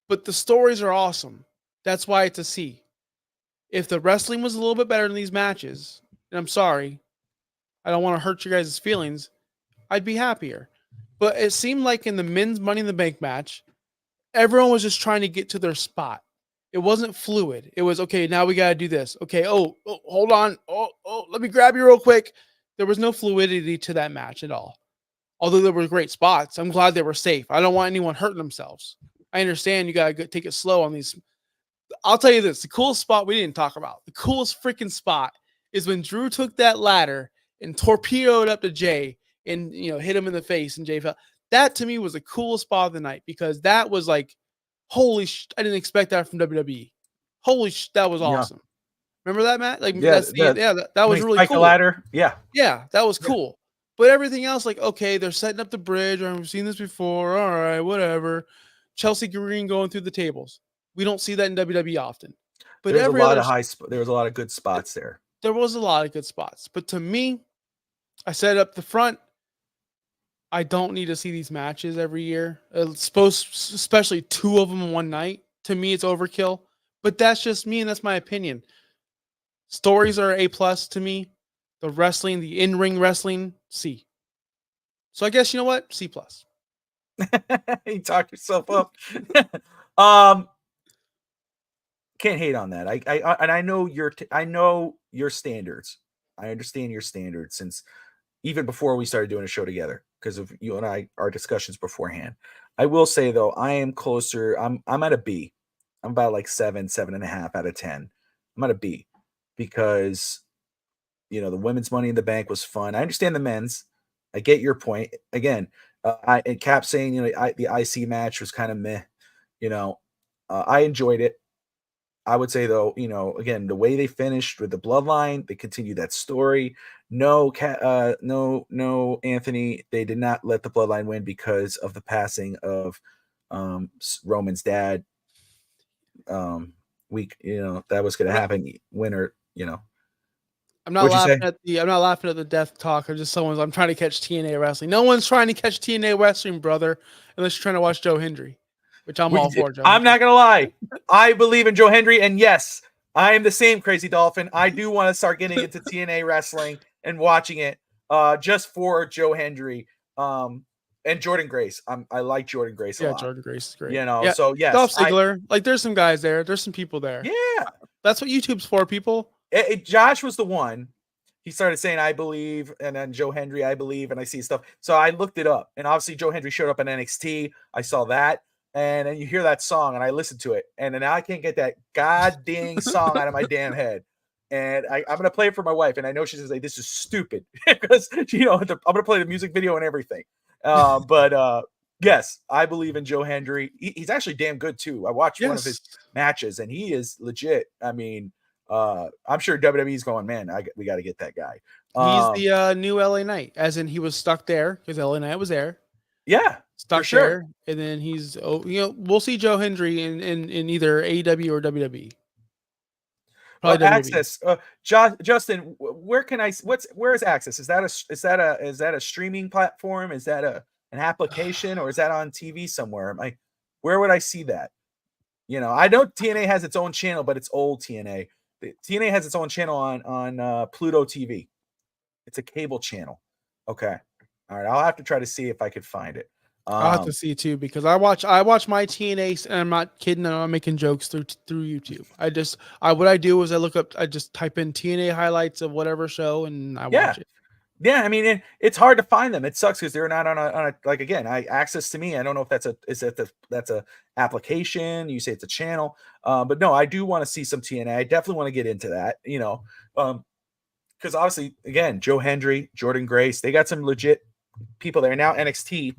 But the stories are awesome. That's why it's a C. If the wrestling was a little bit better in these matches, and I'm sorry, I don't want to hurt you guys' feelings, I'd be happier. But it seemed like in the men's Money in the Bank match, everyone was just trying to get to their spot. It wasn't fluid. It was, okay, now we got to do this. Okay, hold on. Let me grab you real quick. There was no fluidity to that match at all. Although there were great spots. I'm glad they were safe. I don't want anyone hurting themselves. I understand you got to take it slow on these. I'll tell you this. The coolest spot we didn't talk about. The coolest freaking spot is when Drew took that ladder and torpedoed up to Jay and, hit him in the face and Jay fell. That to me was the coolest spot of the night because that was like, I didn't expect that from WWE. That was awesome. Remember that, Matt? That was really cool. Ladder. Yeah, that was cool. But everything else, okay, they're setting up the bridge. I've seen this before. All right, whatever. Chelsea Green going through the tables. We don't see that in WWE often. But there was a lot of good spots there. There was a lot of good spots. But to me, I said up the front, I don't need to see these matches every year. Especially 2 of them in one night. To me, it's overkill. But that's just me, and that's my opinion. Stories are A+ to me. The wrestling, the in-ring wrestling, C. So I guess, you know what? C+. You talked yourself up. Can't hate on that. I know your standards. I understand your standards since even before we started doing a show together because of you and our discussions beforehand. I will say though, I am closer. I'm at a B. I'm about like 7.5 out of 10. I'm at a B because the women's Money in the Bank was fun. I understand the men's. I get your point. Again, and Cap saying the IC match was kind of meh. I enjoyed it. I would say though, again, the way they finished with the bloodline, they continued that story. No, Anthony, they did not let the bloodline win because of the passing of Roman's dad. That was going to happen. Winner, I'm not laughing at the death talk. I'm trying to catch TNA wrestling. No one's trying to catch TNA wrestling, brother, unless you're trying to watch Joe Hendry. Which I'm all for, Joe. I'm not going to lie. I believe in Joe Hendry. And yes, I am the same Crazy Dolphin. I do want to start getting into TNA wrestling and watching it just for Joe Hendry and Jordan Grace. I like Jordan Grace a lot. Yeah, Jordan Grace is great. So yes. Dolph Ziggler. There's some guys there. There's some people there. Yeah. That's what YouTube's for, people. Josh was the one. he started saying "I believe," and then Joe Hendry, "I believe," and I see stuff. So I looked it up, and obviously Joe Hendry showed up in NXT. I saw that, and then you hear that song, and I listened to it, and now I can't get that god dang song out of my damn head. And I'm gonna play it for my wife, and I know she's like, "This is stupid," because I'm gonna play the music video and everything. But yes, I believe in Joe Hendry. He's actually damn good too. I watched one of his matches, and he is legit. I mean, I'm sure WWE's going, man, we got to get that guy. He's the new LA Knight, as in he was stuck there because LA Knight was there. Yeah, stuck there, and then he's we'll see Joe Hendry in either AEW or WWE. Well, Access, Justin, where can I? Where is Access? Is that a streaming platform? Is that an application, or is that on TV somewhere? Where would I see that? I know TNA has its own channel, but it's old TNA. TNA has its own channel on Pluto TV. It's a cable channel. Okay, all right. I'll have to try to see if I could find it. I'll have to see too, because I watch my TNA, and I'm not kidding. I'm not making jokes through YouTube. What I do is I just type in TNA highlights of whatever show, and I watch it. Yeah, I mean, it's hard to find them. It sucks because they're not on a like, again, Access to me. I don't know if that's a application. You say it's a channel, but no, I do want to see some TNA. I definitely want to get into that. Because obviously, again, Joe Hendry, Jordan Grace, they got some legit people there now. NXT,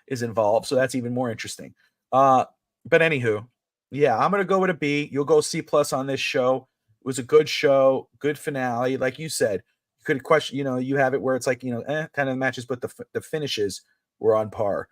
is involved, so that's even more interesting. But anywho, yeah, I'm gonna go with a B. You'll go C+ on this show. It was a good show, good finale, like you said. Could question, you have it where it's like, kind of matches, but the finishes were on par.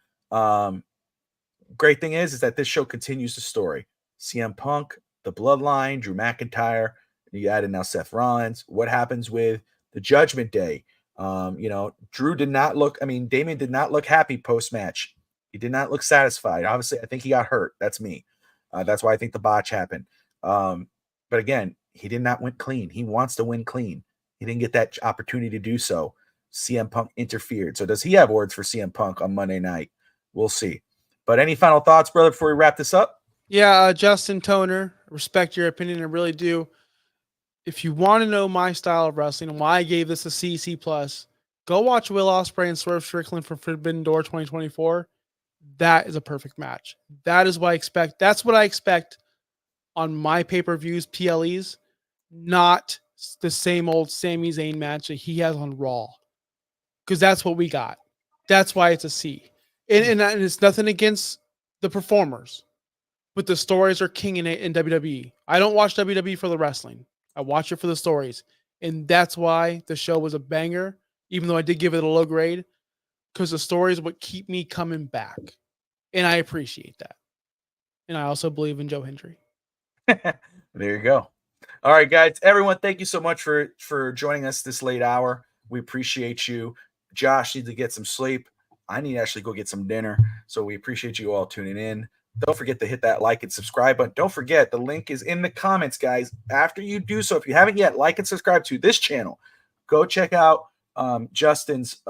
Great thing is that this show continues the story. CM Punk, the Bloodline, Drew McIntyre, you added now Seth Rollins. What happens with the Judgment Day? Drew did not look, Damien did not look happy post-match. He did not look satisfied. Obviously, I think he got hurt. That's me. That's why I think the botch happened. But again, he did not win clean. He wants to win clean. He didn't get that opportunity to do so. CM Punk interfered. So does he have words for CM Punk on Monday night? We'll see. But any final thoughts, brother, before we wrap this up? Yeah, Justin Toner, respect your opinion. I really do. If you want to know my style of wrestling and why I gave this a C+, go watch Will Ospreay and Swerve Strickland from Forbidden Door 2024. That is a perfect match. That is what I expect. That's what I expect on my pay-per-views, PLEs, not the same old Sami Zayn match that he has on Raw, because that's what we got. That's why it's a C. And it's nothing against the performers, but the stories are king in WWE. I don't watch WWE for the wrestling. I watch it for the stories, and that's why the show was a banger, even though I did give it a low grade, because the stories would keep me coming back, and I appreciate that. And I also believe in Joe Hendry. There you go. All right, guys. Everyone, thank you so much for joining us this late hour. We appreciate you. Josh needs to get some sleep. I need to actually go get some dinner. So we appreciate you all tuning in. Don't forget to hit that like and subscribe button. Don't forget, the link is in the comments, guys. After you do so, if you haven't yet, like and subscribe to this channel. Go check out Justin's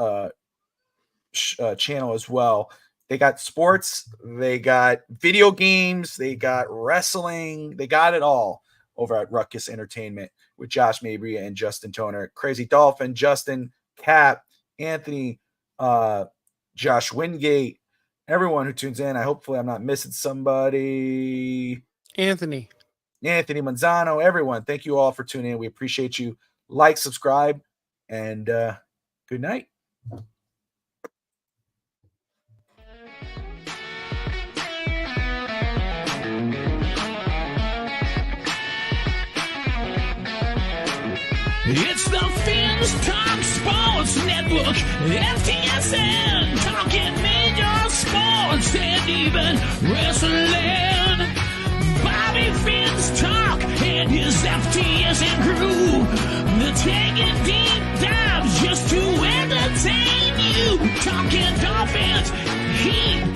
channel as well. They got sports, they got video games, they got wrestling, they got it all over at Ruckus Entertainment with Josh Mabry and Justin Toner. Crazy Dolphin, Justin, Cap, Anthony, Josh Wingate, everyone who tunes in. Hopefully I'm not missing somebody. Anthony Manzano, everyone. Thank you all for tuning in. We appreciate you. Like, subscribe, and good night. It's the Fins Talk Sports Network, FTSN, talking major sports and even wrestling. Bobby Fins Talk and his FTSN crew, they're taking deep dives just to entertain you. Talking Dolphins, Heat,